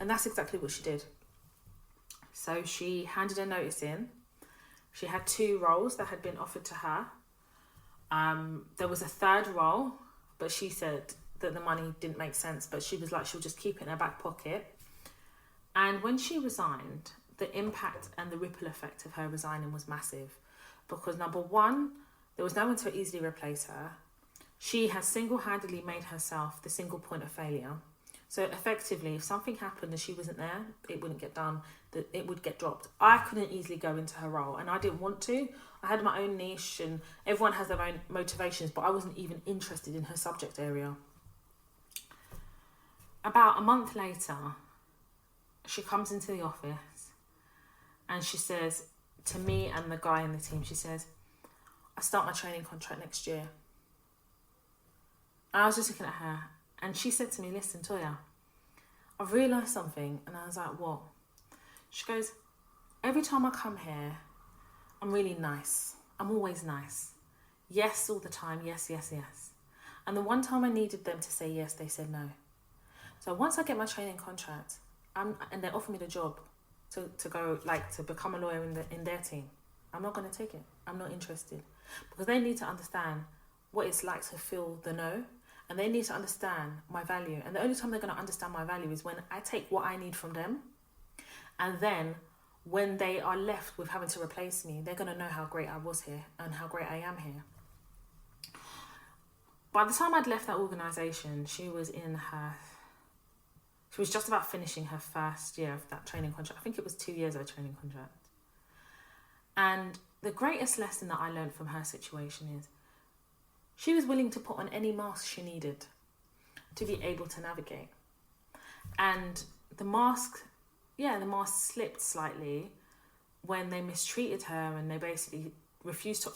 And that's exactly what she did. So she handed her notice in. She had 2 roles that had been offered to her. There was a 3rd role, but she said that the money didn't make sense, but she was she'll just keep it in her back pocket. And when she resigned, the impact and the ripple effect of her resigning was massive, because number one, There was no one to easily replace her. She has single-handedly made herself the single point of failure. So effectively, if something happened and she wasn't there, it wouldn't get done, that it would get dropped. I couldn't easily go into her role, and I didn't want to. I had my own niche, and everyone has their own motivations, but I wasn't even interested in her subject area. About a month later, she comes into the office and she says to me and the guy in the team, she says, I start my training contract next year. And I was just looking at her, and she said to me, listen, Toya, I've realised something. And I was like, what? She goes, every time I come here, I'm really nice. I'm always nice. Yes, all the time. Yes, yes, yes. And the one time I needed them to say yes, they said no. So once I get my training contract, and they offer me the job to go, like, to become a lawyer in their team, I'm not going to take it. I'm not interested. Because they need to understand what it's like to feel the no. And they need to understand my value. And the only time they're going to understand my value is when I take what I need from them. And then when they are left with having to replace me, they're going to know how great I was here and how great I am here. By the time I'd left that organisation, she was just about finishing her first year of that training contract. I think it was 2 years of a training contract. And the greatest lesson that I learned from her situation is she was willing to put on any mask she needed to be able to navigate. And the mask slipped slightly when they mistreated her, and they basically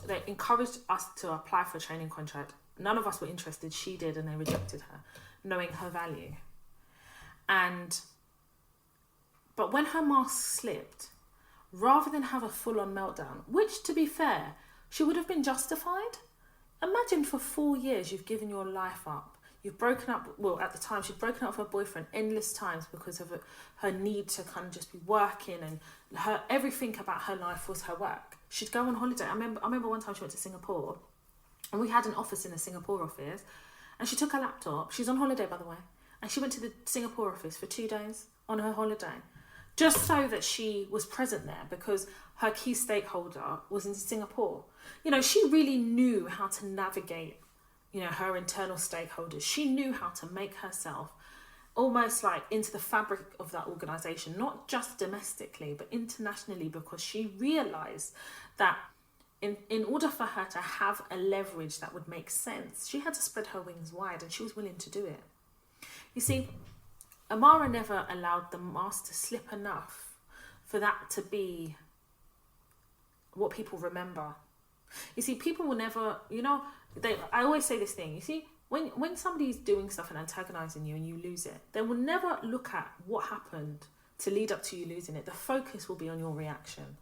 they encouraged us to apply for a training contract. None of us were interested. She did, and they rejected her, knowing her value. But when her mask slipped, rather than have a full-on meltdown, which, to be fair, she would have been justified. Imagine for 4 years you've given your life up. You've broken up, well, at the time, she'd broken up with her boyfriend endless times because of her need to kind of just be working, and everything about her life was her work. She'd go on holiday. I remember one time she went to Singapore, and we had an office in the Singapore office, and she took her laptop. She's on holiday, by the way, and she went to the Singapore office for 2 days on her holiday, just so that she was present there, because her key stakeholder was in Singapore. She really knew how to navigate, her internal stakeholders. She knew how to make herself almost like into the fabric of that organisation, not just domestically, but internationally, because she realised that in order for her to have a leverage that would make sense, she had to spread her wings wide, and she was willing to do it. You see, Amara never allowed the mask to slip enough for that to be what people remember. You see, people will never, I always say this thing, you see, when somebody's doing stuff and antagonising you and you lose it, they will never look at what happened to lead up to you losing it. The focus will be on your reaction.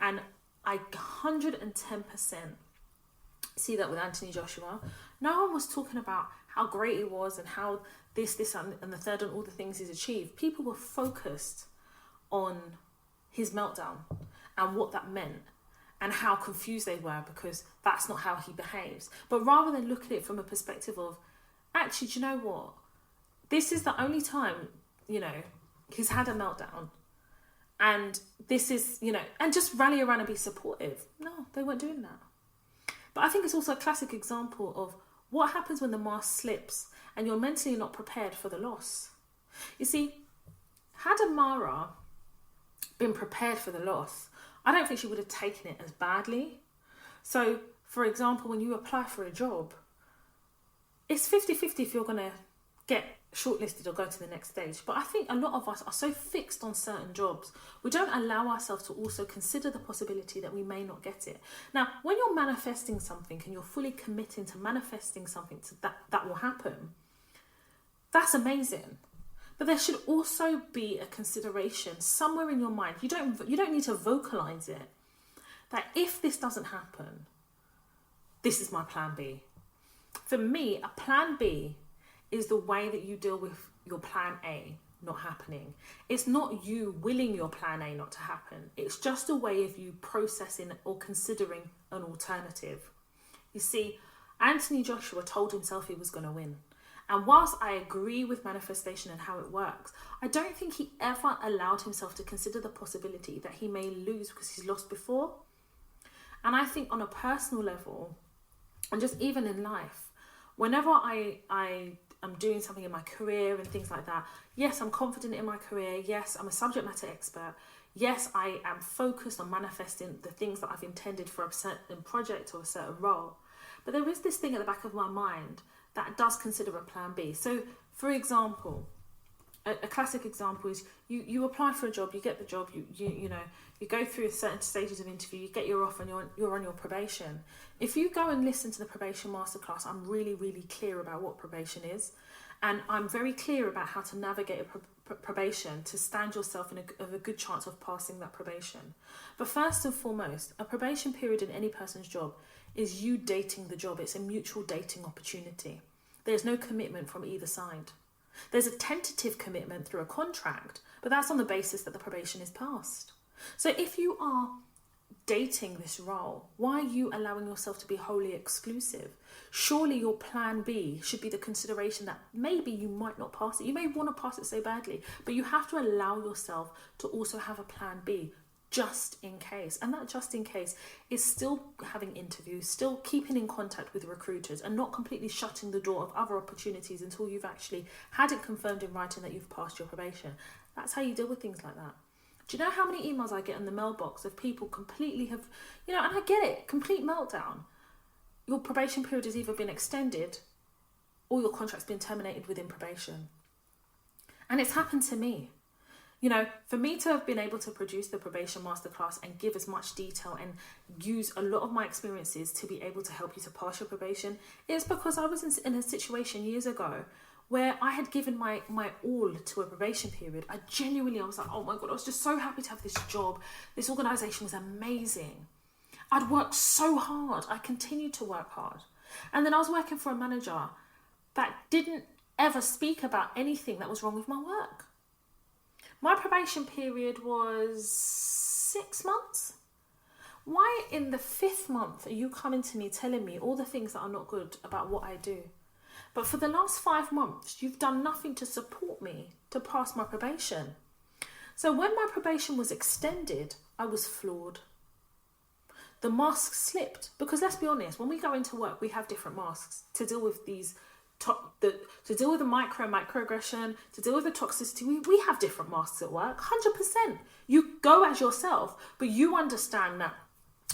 And I 110% see that with Anthony Joshua. No one was talking about how great he was and how this and the third and all the things he's achieved. People were focused on his meltdown and what that meant and how confused they were, because that's not how he behaves. But rather than look at it from a perspective of, actually, do you know what? This is the only time, he's had a meltdown. And this is, and just rally around and be supportive. No, they weren't doing that. But I think it's also a classic example of what happens when the mask slips and you're mentally not prepared for the loss. You see, had Amara been prepared for the loss, I don't think she would have taken it as badly. So, for example, when you apply for a job, it's 50-50 if you're going to get shortlisted or go to the next stage. But I think a lot of us are so fixed on certain jobs, we don't allow ourselves to also consider the possibility that we may not get it. Now, when you're manifesting something and you're fully committing to manifesting something that will happen, that's amazing. But there should also be a consideration somewhere in your mind. You don't need to vocalize it, that if this doesn't happen, this is my plan B. For me, a plan B is the way that you deal with your plan A not happening. It's not you willing your plan A not to happen. It's just a way of you processing or considering an alternative. You see, Anthony Joshua told himself he was going to win. And whilst I agree with manifestation and how it works, I don't think he ever allowed himself to consider the possibility that he may lose because he's lost before. And I think on a personal level, And just even in life, whenever I am doing something in my career and things like that, yes, I'm confident in my career. Yes, I'm a subject matter expert. Yes, I am focused on manifesting the things that I've intended for a certain project or a certain role. But there is this thing at the back of my mind that does consider a plan B. So, for example, a classic example is you apply for a job, you get the job, you go through certain stages of interview, you get your offer, and you're on your probation. If you go and listen to the probation masterclass, I'm really, really clear about what probation is, and I'm very clear about how to navigate a probation to stand yourself in a good chance of passing that probation. But first and foremost, a probation period in any person's job is you dating the job. It's a mutual dating opportunity. There's no commitment from either side. There's a tentative commitment through a contract, but that's on the basis that the probation is passed. So if you are dating this role, why are you allowing yourself to be wholly exclusive? Surely your plan B should be the consideration that maybe you might not pass it. You may want to pass it so badly, but you have to allow yourself to also have a plan B just in case. And that just in case is still having interviews, still keeping in contact with recruiters, and not completely shutting the door of other opportunities until you've actually had it confirmed in writing that you've passed your probation. That's how you deal with things like that. Do you know how many emails I get in the mailbox of people completely have, and I get it, complete meltdown. Your probation period has either been extended or your contract's been terminated within probation. And it's happened to me. For me to have been able to produce the probation masterclass and give as much detail and use a lot of my experiences to be able to help you to pass your probation, is because I was in a situation years ago where I had given my all to a probation period. I was like, oh my God, I was just so happy to have this job. This organisation was amazing. I'd worked so hard. I continued to work hard. And then I was working for a manager that didn't ever speak about anything that was wrong with my work. My probation period was 6 months. Why in the 5th month are you coming to me telling me all the things that are not good about what I do? But for the last 5 months, you've done nothing to support me to pass my probation. So when my probation was extended, I was floored. The mask slipped, because let's be honest, when we go into work, we have different masks to deal with these to deal with the microaggression, to deal with the toxicity. We have different masks at work, 100%. You go as yourself, but you understand that,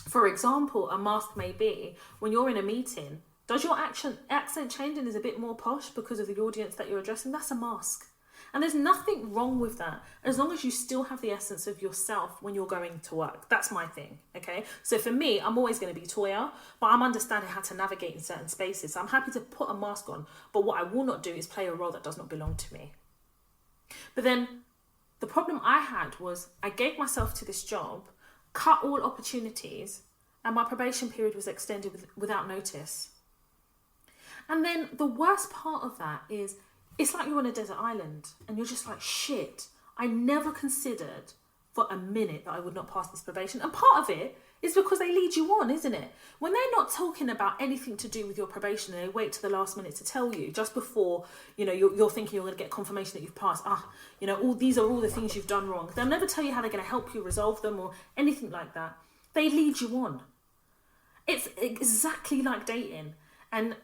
for example, a mask may be when you're in a meeting, does your accent change and is a bit more posh because of the audience that you're addressing? That's a mask. And there's nothing wrong with that, as long as you still have the essence of yourself when you're going to work. That's my thing, okay? So for me, I'm always going to be Toya, but I'm understanding how to navigate in certain spaces. So I'm happy to put a mask on, but what I will not do is play a role that does not belong to me. But then the problem I had was I gave myself to this job, cut all opportunities, and my probation period was extended without notice. And then the worst part of that is, it's like you're on a desert island and you're just like, shit, I never considered for a minute that I would not pass this probation. And part of it is because they lead you on, isn't it? When they're not talking about anything to do with your probation and they wait to the last minute to tell you just before, you're thinking you're going to get confirmation that you've passed. These are all the things you've done wrong. They'll never tell you how they're going to help you resolve them or anything like that. They lead you on. It's exactly like dating. And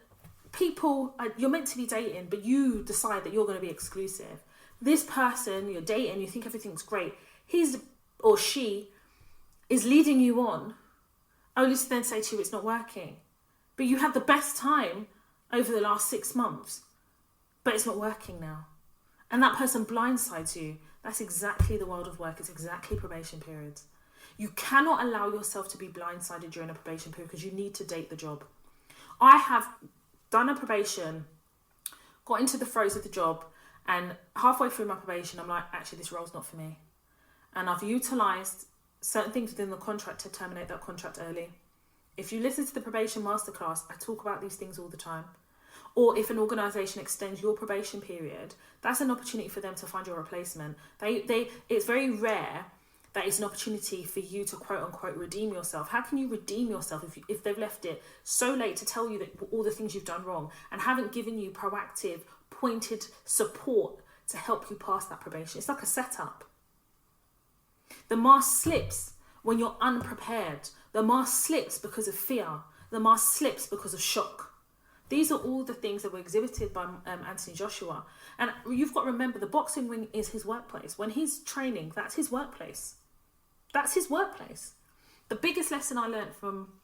people, you're meant to be dating, but you decide that you're going to be exclusive. This person you're dating, you think everything's great, his or she is leading you on, only to then say to you it's not working. But you had the best time over the last 6 months, but it's not working now. And that person blindsides you. That's exactly the world of work. It's exactly probation periods. You cannot allow yourself to be blindsided during a probation period because you need to date the job. I have done a probation, got into the throes of the job, and halfway through my probation, I'm like, actually, this role's not for me. And I've utilised certain things within the contract to terminate that contract early. If you listen to the probation masterclass, I talk about these things all the time. Or if an organisation extends your probation period, that's an opportunity for them to find your replacement. It's very rare that it's an opportunity for you to quote unquote redeem yourself. How can you redeem yourself if they've left it so late to tell you that all the things you've done wrong and haven't given you proactive, pointed support to help you pass that probation? It's like a setup. The mask slips when you're unprepared. The mask slips because of fear. the mask slips because of shock. These are all the things that were exhibited by Anthony Joshua. And you've got to remember, the boxing ring is his workplace. When he's training, that's his workplace. That's his workplace. The biggest lesson I learned from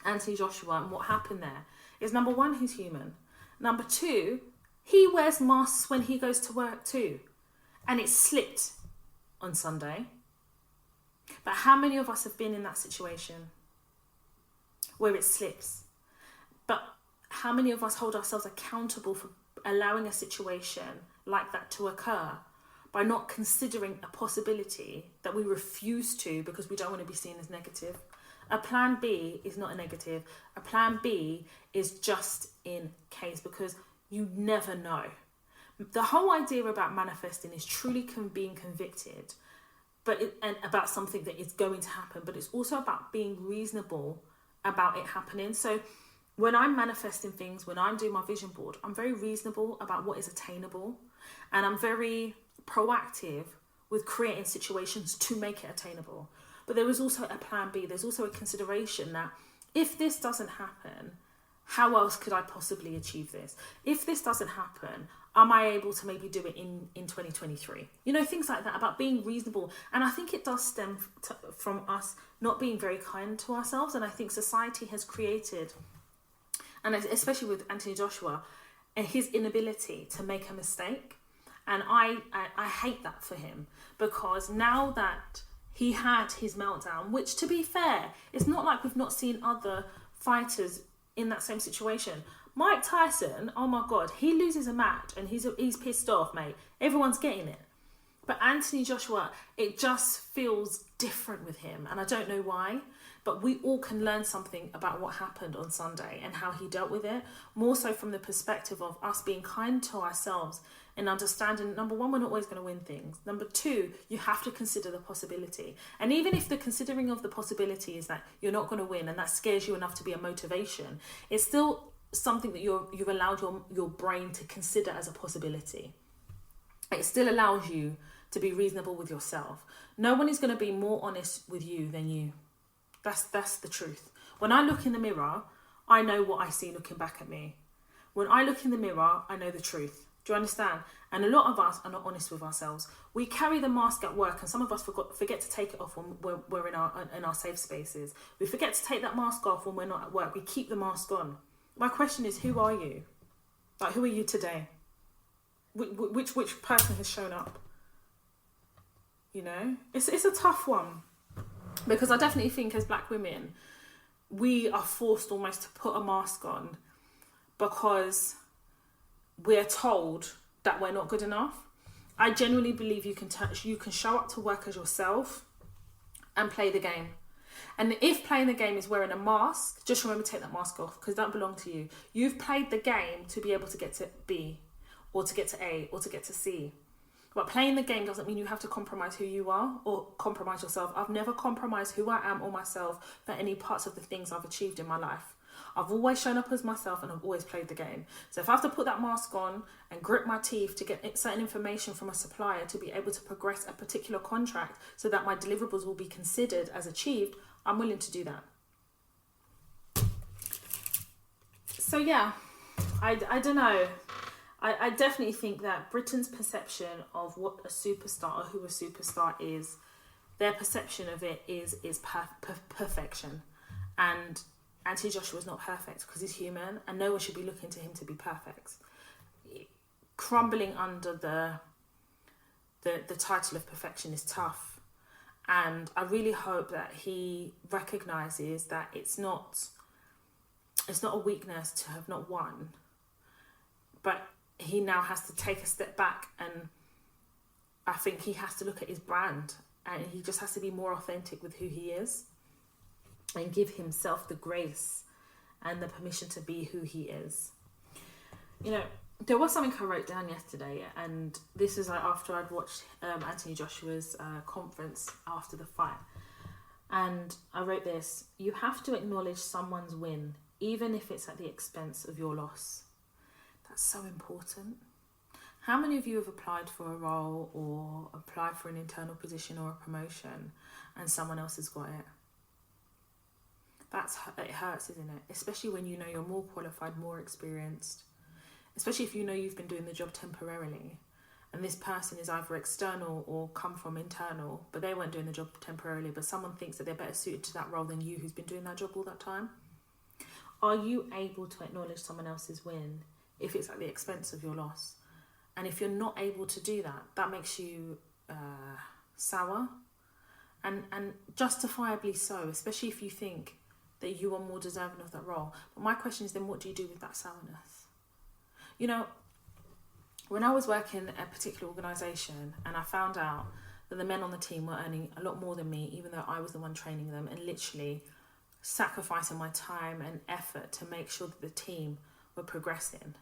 Anthony Joshua and what happened there is, number one, he's human. Number two, he wears masks when he goes to work too. And it slipped on Sunday. But how many of us have been in that situation where it slips? But how many of us hold ourselves accountable for allowing a situation like that to occur by not considering a possibility that we refuse to because we don't want to be seen as negative? A plan B is not a negative. A plan B is just in case, because you never know. The whole idea about manifesting is truly being convicted, and about something that is going to happen, but it's also about being reasonable about it happening. So when I'm manifesting things, when I'm doing my vision board, I'm very reasonable about what is attainable, and I'm very proactive with creating situations to make it attainable. But there is also a plan B. There's also a consideration that if this doesn't happen, how else could I possibly achieve this? If this doesn't happen, am I able to maybe do it in 2023? You know, things like that, about being reasonable. And I think it does stem from us not being very kind to ourselves. And I think society has created, and especially with Anthony Joshua, and his inability to make a mistake. And I hate that for him, because now that he had his meltdown, which, to be fair, it's not like we've not seen other fighters in that same situation. Mike Tyson, oh my God, he loses a match and he's pissed off, mate. Everyone's getting it. But Anthony Joshua, it just feels different with him. And I don't know why, but we all can learn something about what happened on Sunday and how he dealt with it. More so from the perspective of us being kind to ourselves and understanding, number one, we're not always going to win things. Number two, you have to consider the possibility. And even if the considering of the possibility is that you're not going to win and that scares you enough to be a motivation, it's still something that you've allowed your brain to consider as a possibility. It still allows you to be reasonable with yourself. No one is going to be more honest with you than you. That's the truth. When I look in the mirror, I know what I see looking back at me. When I look in the mirror, I know the truth. Do you understand? And a lot of us are not honest with ourselves. We carry the mask at work, and some of us forget to take it off when we're in our safe spaces. We forget to take that mask off when we're not at work. We keep the mask on. My question is, who are you? Like, who are you today? Which person has shown up? You know, it's a tough one, because I definitely think as black women, we are forced almost to put a mask on because we're told that we're not good enough. I genuinely believe you can show up to work as yourself and play the game. And if playing the game is wearing a mask, just remember to take that mask off, because that don't belong to you. You've played the game to be able to get to B, or to get to A, or to get to C. But playing the game doesn't mean you have to compromise who you are or compromise yourself. I've never compromised who I am or myself for any parts of the things I've achieved in my life. I've always shown up as myself, and I've always played the game. So if I have to put that mask on and grit my teeth to get certain information from a supplier to be able to progress a particular contract so that my deliverables will be considered as achieved, I'm willing to do that. So yeah, I don't know. I definitely think that Britain's perception of what a superstar or who a superstar is, their perception of it is perfection. And Anthony Joshua is not perfect because he's human, and no one should be looking to him to be perfect. Crumbling under the title of perfection is tough. And I really hope that he recognises that it's not a weakness to have not won, but he now has to take a step back, and I think he has to look at his brand, and he just has to be more authentic with who he is and give himself the grace and the permission to be who he is. You know, there was something I wrote down yesterday, and this is like after I'd watched Anthony Joshua's conference after the fight, and I wrote this: you have to acknowledge someone's win, even if it's at the expense of your loss. That's so important. How many of you have applied for a role or applied for an internal position or a promotion and someone else has got it? it hurts, isn't it? Especially when you know you're more qualified, more experienced. Especially if you know you've been doing the job temporarily, and this person is either external or come from internal, but they weren't doing the job temporarily, but someone thinks that they're better suited to that role than you, who's been doing that job all that time. Are you able to acknowledge someone else's win if it's at the expense of your loss? And if you're not able to do that, that makes you sour, and justifiably so, especially if you think that you are more deserving of that role. But my question is then, what do you do with that sourness? You know, when I was working at a particular organisation and I found out that the men on the team were earning a lot more than me, even though I was the one training them and literally sacrificing my time and effort to make sure that the team were progressing,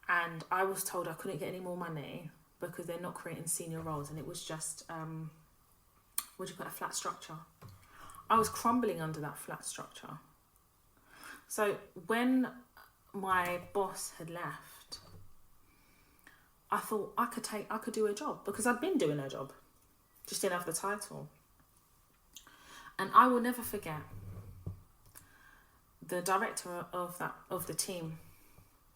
and I was told I couldn't get any more money because they're not creating senior roles, and it was just, a flat structure. I was crumbling under that flat structure. So when my boss had left, I thought I could do a job, because I'd been doing a job, just didn't have the title. And I will never forget the director of the team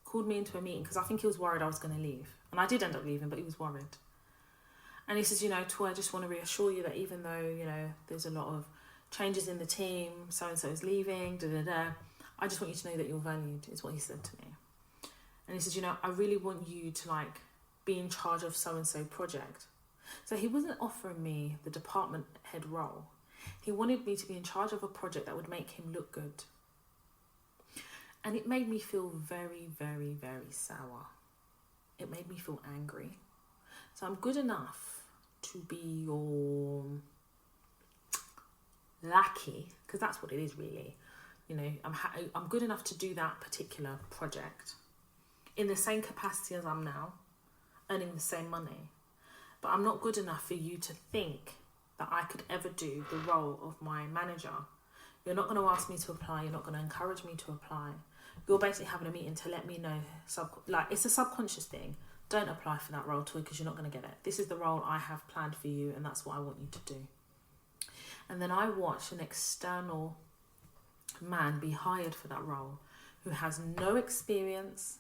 called me into a meeting, because I think he was worried I was going to leave, and I did end up leaving, but he was worried. And he says, Toya, I just want to reassure you that even though there's a lot of changes in the team, so and so is leaving, I just want you to know that you're valued, is what he said to me. And he says, I really want you to be in charge of so and so project. So he wasn't offering me the department head role. He wanted me to be in charge of a project that would make him look good. And it made me feel very, very, very sour. It made me feel angry. So I'm good enough to be your lackey, because that's what it is really. I'm good enough to do that particular project in the same capacity as I'm now, earning the same money. But I'm not good enough for you to think that I could ever do the role of my manager. You're not going to ask me to apply. You're not going to encourage me to apply. You're basically having a meeting to let me know, it's a subconscious thing. Don't apply for that role, Toy, because you're not going to get it. This is the role I have planned for you, and that's what I want you to do. And then I watched an external man be hired for that role who has no experience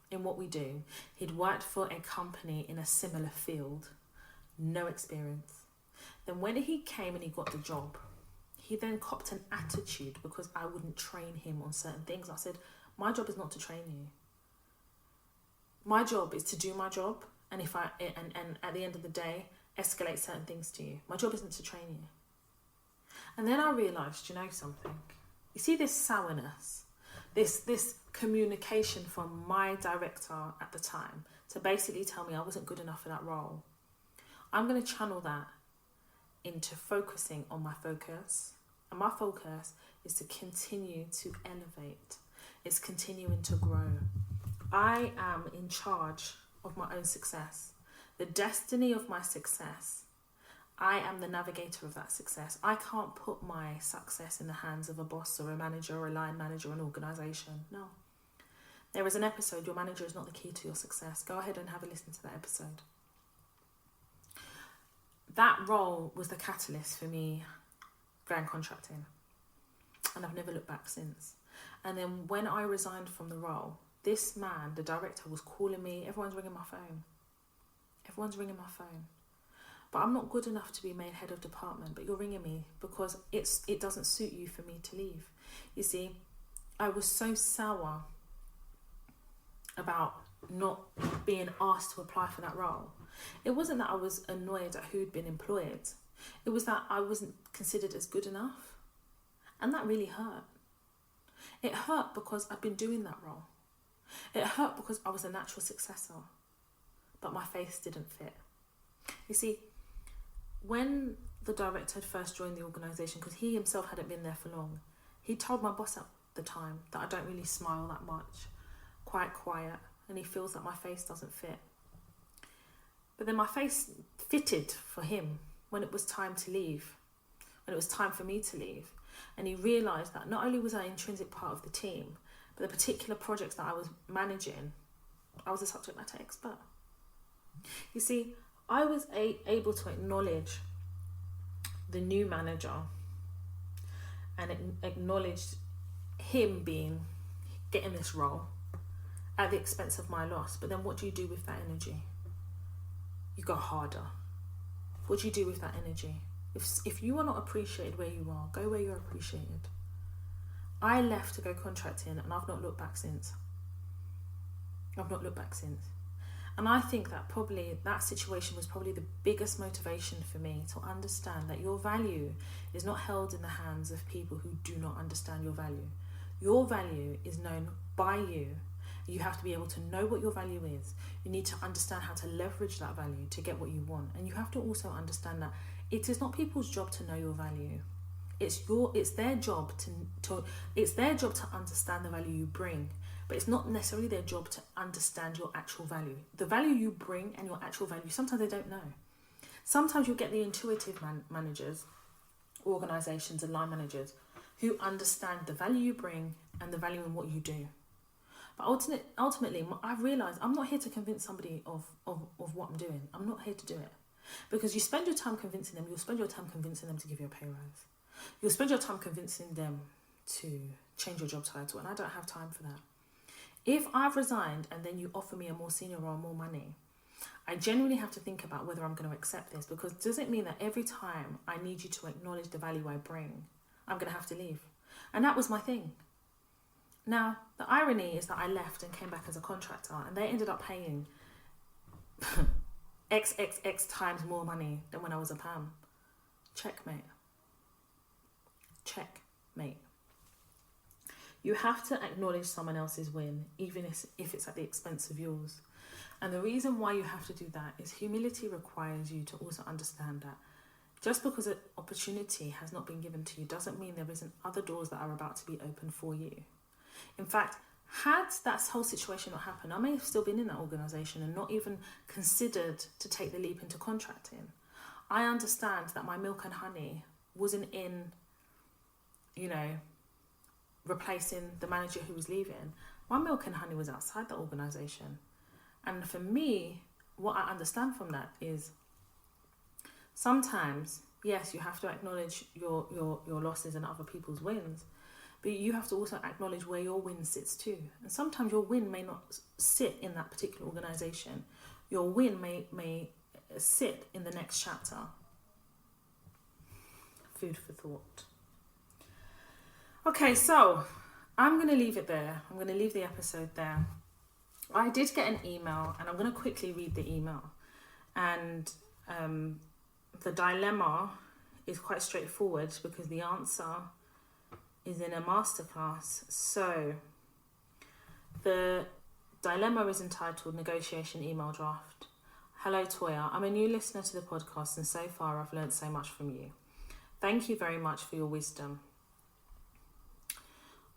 in what we do. He'd worked for a company in a similar field, no experience. Then when he came and he got the job, he then copped an attitude because I wouldn't train him on certain things. I said, my job is not to train you. My job is to do my job, and and at the end of the day, escalate certain things to you. My job isn't to train you. And then I realised, something? You see this sourness, this communication from my director at the time to basically tell me I wasn't good enough for that role. I'm going to channel that into focusing on my focus. And my focus is to continue to elevate. It's continuing to grow. I am in charge of my own success. The destiny of my success. I am the navigator of that success. I can't put my success in the hands of a boss or a manager or a line manager or an organisation. No. There is an episode, Your Manager is Not the Key to Your Success. Go ahead and have a listen to that episode. That role was the catalyst for me going contracting. And I've never looked back since. And then when I resigned from the role, this man, the director, was calling me. Everyone's ringing my phone. But I'm not good enough to be made head of department, but you're ringing me because it doesn't suit you for me to leave. You see, I was so sour about not being asked to apply for that role. It wasn't that I was annoyed at who'd been employed. It was that I wasn't considered as good enough. And that really hurt. It hurt because I'd been doing that role. It hurt because I was a natural successor, but my face didn't fit. You see, when the director had first joined the organisation, because he himself hadn't been there for long, he told my boss at the time that I don't really smile that much, quite quiet, and he feels that my face doesn't fit. But then my face fitted for him when it was time to leave, when it was time for me to leave. And he realised that not only was I an intrinsic part of the team, but the particular projects that I was managing, I was a subject matter expert. You see, I was able to acknowledge the new manager and acknowledged him getting this role at the expense of my loss. But then what do you do with that energy? You go harder. What do you do with that energy? If you are not appreciated where you are, go where you're appreciated. I left to go contracting, and I've not looked back since. And I think that probably that situation was probably the biggest motivation for me to understand that your value is not held in the hands of people who do not understand your value. Your value is known by you. You have to be able to know what your value is. You need to understand how to leverage that value to get what you want. And you have to also understand that it is not people's job to know your value. It's their job to understand the value you bring. But it's not necessarily their job to understand your actual value. The value you bring and your actual value, sometimes they don't know. Sometimes you'll get the intuitive managers, organisations and line managers who understand the value you bring and the value in what you do. But ultimately, I've realised I'm not here to convince somebody of what I'm doing. I'm not here to do it. Because you spend your time convincing them, you'll spend your time convincing them to give you a pay rise. You'll spend your time convincing them to change your job title, and I don't have time for that. If I've resigned and then you offer me a more senior role, more money, I genuinely have to think about whether I'm going to accept this, because does it mean that every time I need you to acknowledge the value I bring, I'm going to have to leave? And that was my thing. Now, the irony is that I left and came back as a contractor, and they ended up paying XXX times more money than when I was a perm. Checkmate. You have to acknowledge someone else's win, even if it's at the expense of yours. And the reason why you have to do that is humility requires you to also understand that just because an opportunity has not been given to you doesn't mean there isn't other doors that are about to be opened for you. In fact, had that whole situation not happened, I may have still been in that organisation and not even considered to take the leap into contracting. I understand that my milk and honey wasn't in, replacing the manager who was leaving. My milk and honey was outside the organisation. And for me, what I understand from that is sometimes, yes, you have to acknowledge your losses and other people's wins, but you have to also acknowledge where your win sits too. And sometimes your win may not sit in that particular organisation. Your win may sit in the next chapter. Food for thought. Okay, so I'm going to leave it there. I'm going to leave the episode there. I did get an email, and I'm going to quickly read the email. And the dilemma is quite straightforward because the answer is in a masterclass. So the dilemma is entitled Negotiation Email Draft. Hello, Toya. I'm a new listener to the podcast, and so far I've learned so much from you. Thank you very much for your wisdom.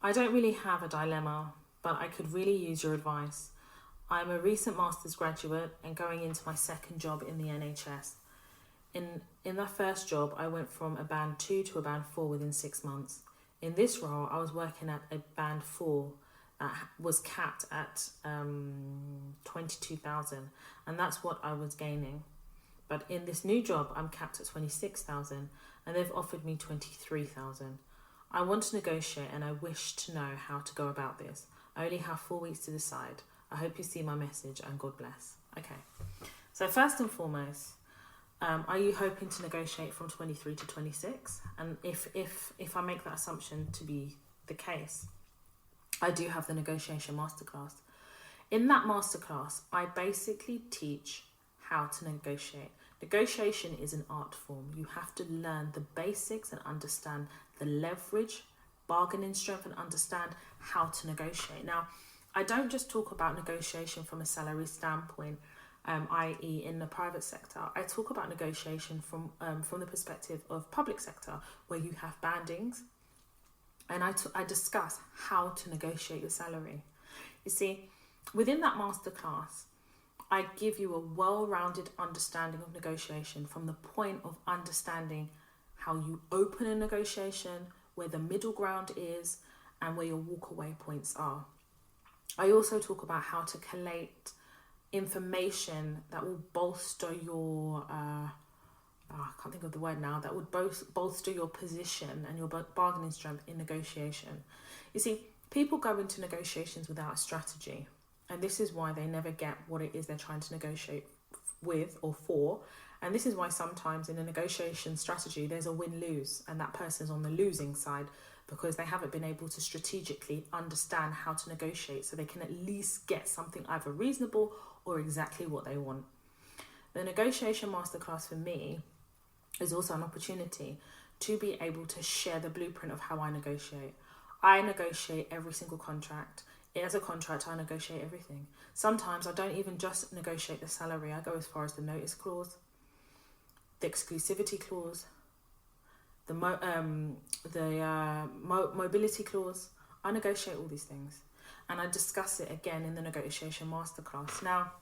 I don't really have a dilemma, but I could really use your advice. I'm a recent master's graduate and going into my second job in the NHS. In that first job, I went from a band 2 to a band 4 within 6 months. In this role, I was working at a band 4 that was capped at 22,000, and that's what I was gaining. But in this new job, I'm capped at 26,000, and they've offered me 23,000. I want to negotiate, and I wish to know how to go about this. I only have 4 weeks to decide. I hope you see my message, and God bless. Okay, so first and foremost, are you hoping to negotiate from 23 to 26? And if I make that assumption to be the case, I do have the negotiation masterclass. In that masterclass, I basically teach how to negotiate. Negotiation is an art form. You have to learn the basics and understand the leverage, bargaining strength, and understand how to negotiate. Now, I don't just talk about negotiation from a salary standpoint, i.e. in the private sector. I talk about negotiation from the perspective of public sector, where you have bandings, and I discuss how to negotiate your salary. You see, within that masterclass, I give you a well-rounded understanding of negotiation from the point of understanding how you open a negotiation, where the middle ground is, and where your walk-away points are. I also talk about how to collate information that will bolster your I can't think of the word now, that would both bolster your position and your bargaining strength in negotiation. You see, people go into negotiations without a strategy, and this is why they never get what it is they're trying to negotiate with or for. And this is why sometimes in a negotiation strategy there's a win-lose, and that person's on the losing side because they haven't been able to strategically understand how to negotiate, so they can at least get something either reasonable or exactly what they want. The negotiation masterclass for me is also an opportunity to be able to share the blueprint of how I negotiate. I negotiate every single contract. As a contract, I negotiate everything. Sometimes I don't even just negotiate the salary. I go as far as the notice clause, the exclusivity clause, the mobility clause. I negotiate all these things, and I discuss it again in the negotiation masterclass. Now,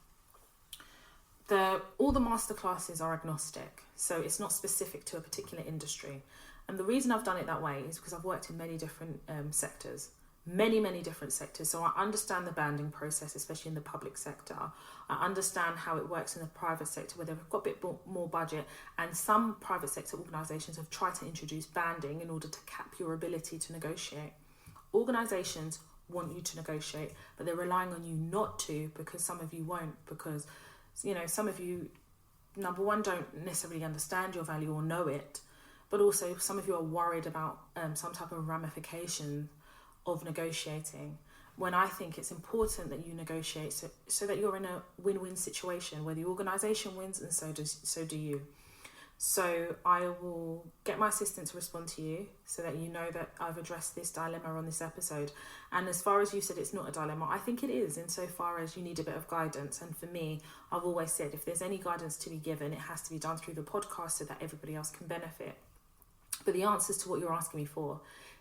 all the masterclasses are agnostic, so it's not specific to a particular industry. And the reason I've done it that way is because I've worked in many different sectors. Many different sectors. So I understand the banding process, especially in the public sector. I understand how it works in the private sector where they've got a bit more budget, and some private sector organisations have tried to introduce banding in order to cap your ability to negotiate. Organisations want you to negotiate, but they're relying on you not to, because some of you won't, because some of you, number one, don't necessarily understand your value or know it, but also some of you are worried about some type of ramification of negotiating, when I think it's important that you negotiate so that you're in a win-win situation where the organisation wins and so do you. So I will get my assistant to respond to you so that you know that I've addressed this dilemma on this episode. And as far as you said it's not a dilemma, I think it is, insofar as you need a bit of guidance. And for me, I've always said if there's any guidance to be given, it has to be done through the podcast so that everybody else can benefit. But the answers to what you're asking me for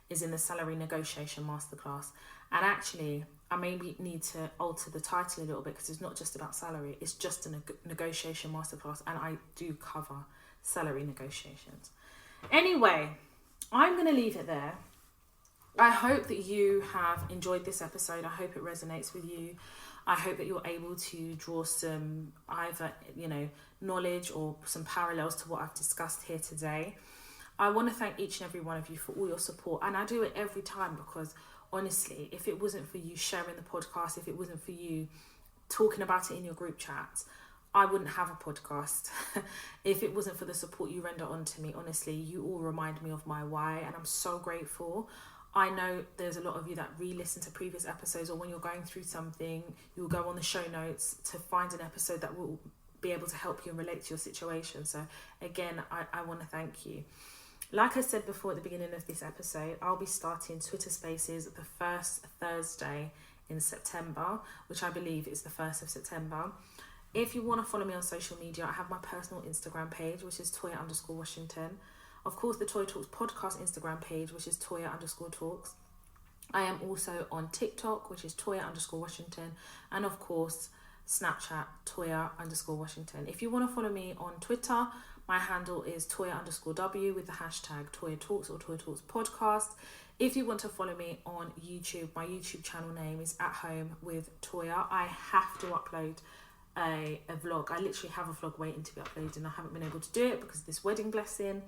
is in the salary negotiation masterclass. And actually, I maybe need to alter the title a little bit because it's not just about salary, it's just a negotiation masterclass, and I do cover salary negotiations. Anyway, I'm going to leave it there. I hope that you have enjoyed this episode. I hope it resonates with you. I hope that you're able to draw some either, knowledge or some parallels to what I've discussed here today. I want to thank each and every one of you for all your support, and I do it every time because honestly, if it wasn't for you sharing the podcast, if it wasn't for you talking about it in your group chats, I wouldn't have a podcast. If it wasn't for the support you render onto me, honestly, you all remind me of my why, and I'm so grateful. I know there's a lot of you that re-listen to previous episodes, or when you're going through something, you'll go on the show notes to find an episode that will be able to help you and relate to your situation. So again, I want to thank you. Like I said before at the beginning of this episode, I'll be starting Twitter Spaces the first Thursday in September, which I believe is the 1st of September. If you want to follow me on social media, I have my personal Instagram page, which is Toya_Washington. Of course, the Toya Talks podcast Instagram page, which is Toya_Talks. I am also on TikTok, which is Toya_Washington. And of course, Snapchat, Toya_Washington. If you want to follow me on Twitter, my handle is Toya_W with the hashtag Toya Talks or Toya Talks podcast. If you want to follow me on YouTube, my YouTube channel name is At Home with Toya. I have to upload a vlog. I literally have a vlog waiting to be uploaded, and I haven't been able to do it because of this wedding blessing.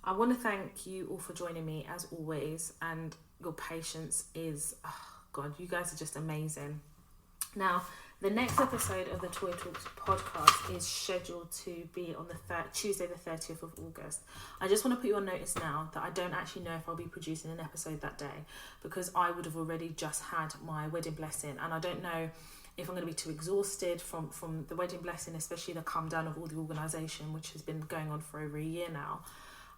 I want to thank you all for joining me as always, and your patience is, God, you guys are just amazing. Now, the next episode of the Toya Talks podcast is scheduled to be on Tuesday the 30th of August. I just want to put you on notice now that I don't actually know if I'll be producing an episode that day, because I would have already just had my wedding blessing, and I don't know if I'm going to be too exhausted from the wedding blessing, especially the come down of all the organisation, which has been going on for over a year now.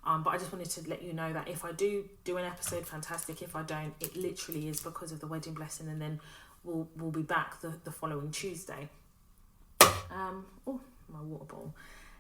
But I just wanted to let you know that if I do an episode, fantastic. If I don't, it literally is because of the wedding blessing, and then we'll be back the following Tuesday. My water bottle.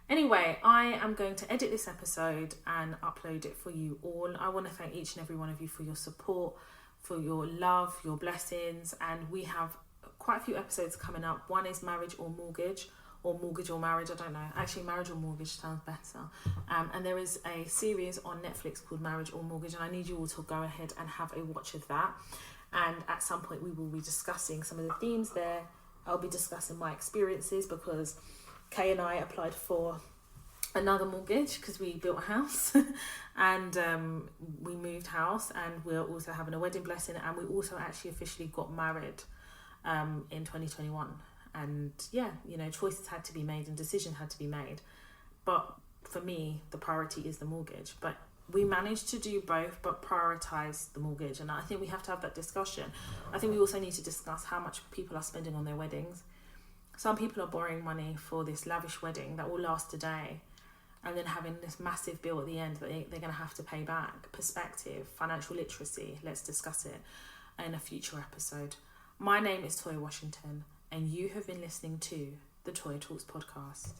Anyway, I am going to edit this episode and upload it for you all. I want to thank each and every one of you for your support, for your love, your blessings, and we have quite a few episodes coming up. One is marriage or mortgage, or mortgage or marriage, I don't know. Actually, marriage or mortgage sounds better. And there is a series on Netflix called Marriage or Mortgage, and I need you all to go ahead and have a watch of that. And at some point we will be discussing some of the themes there. I'll be discussing my experiences because Kay and I applied for another mortgage because we built a house and we moved house, and we're also having a wedding blessing, and we also actually officially got married in 2021. And yeah, choices had to be made and decisions had to be made, but for me the priority is the mortgage. But we managed to do both, but prioritize the mortgage. And I think we have to have that discussion. I think we also need to discuss how much people are spending on their weddings. Some people are borrowing money for this lavish wedding that will last a day, and then having this massive bill at the end that they're going to have to pay back. Perspective, financial literacy, let's discuss it in a future episode. My name is Toya Washington, and you have been listening to the Toya Talks podcast.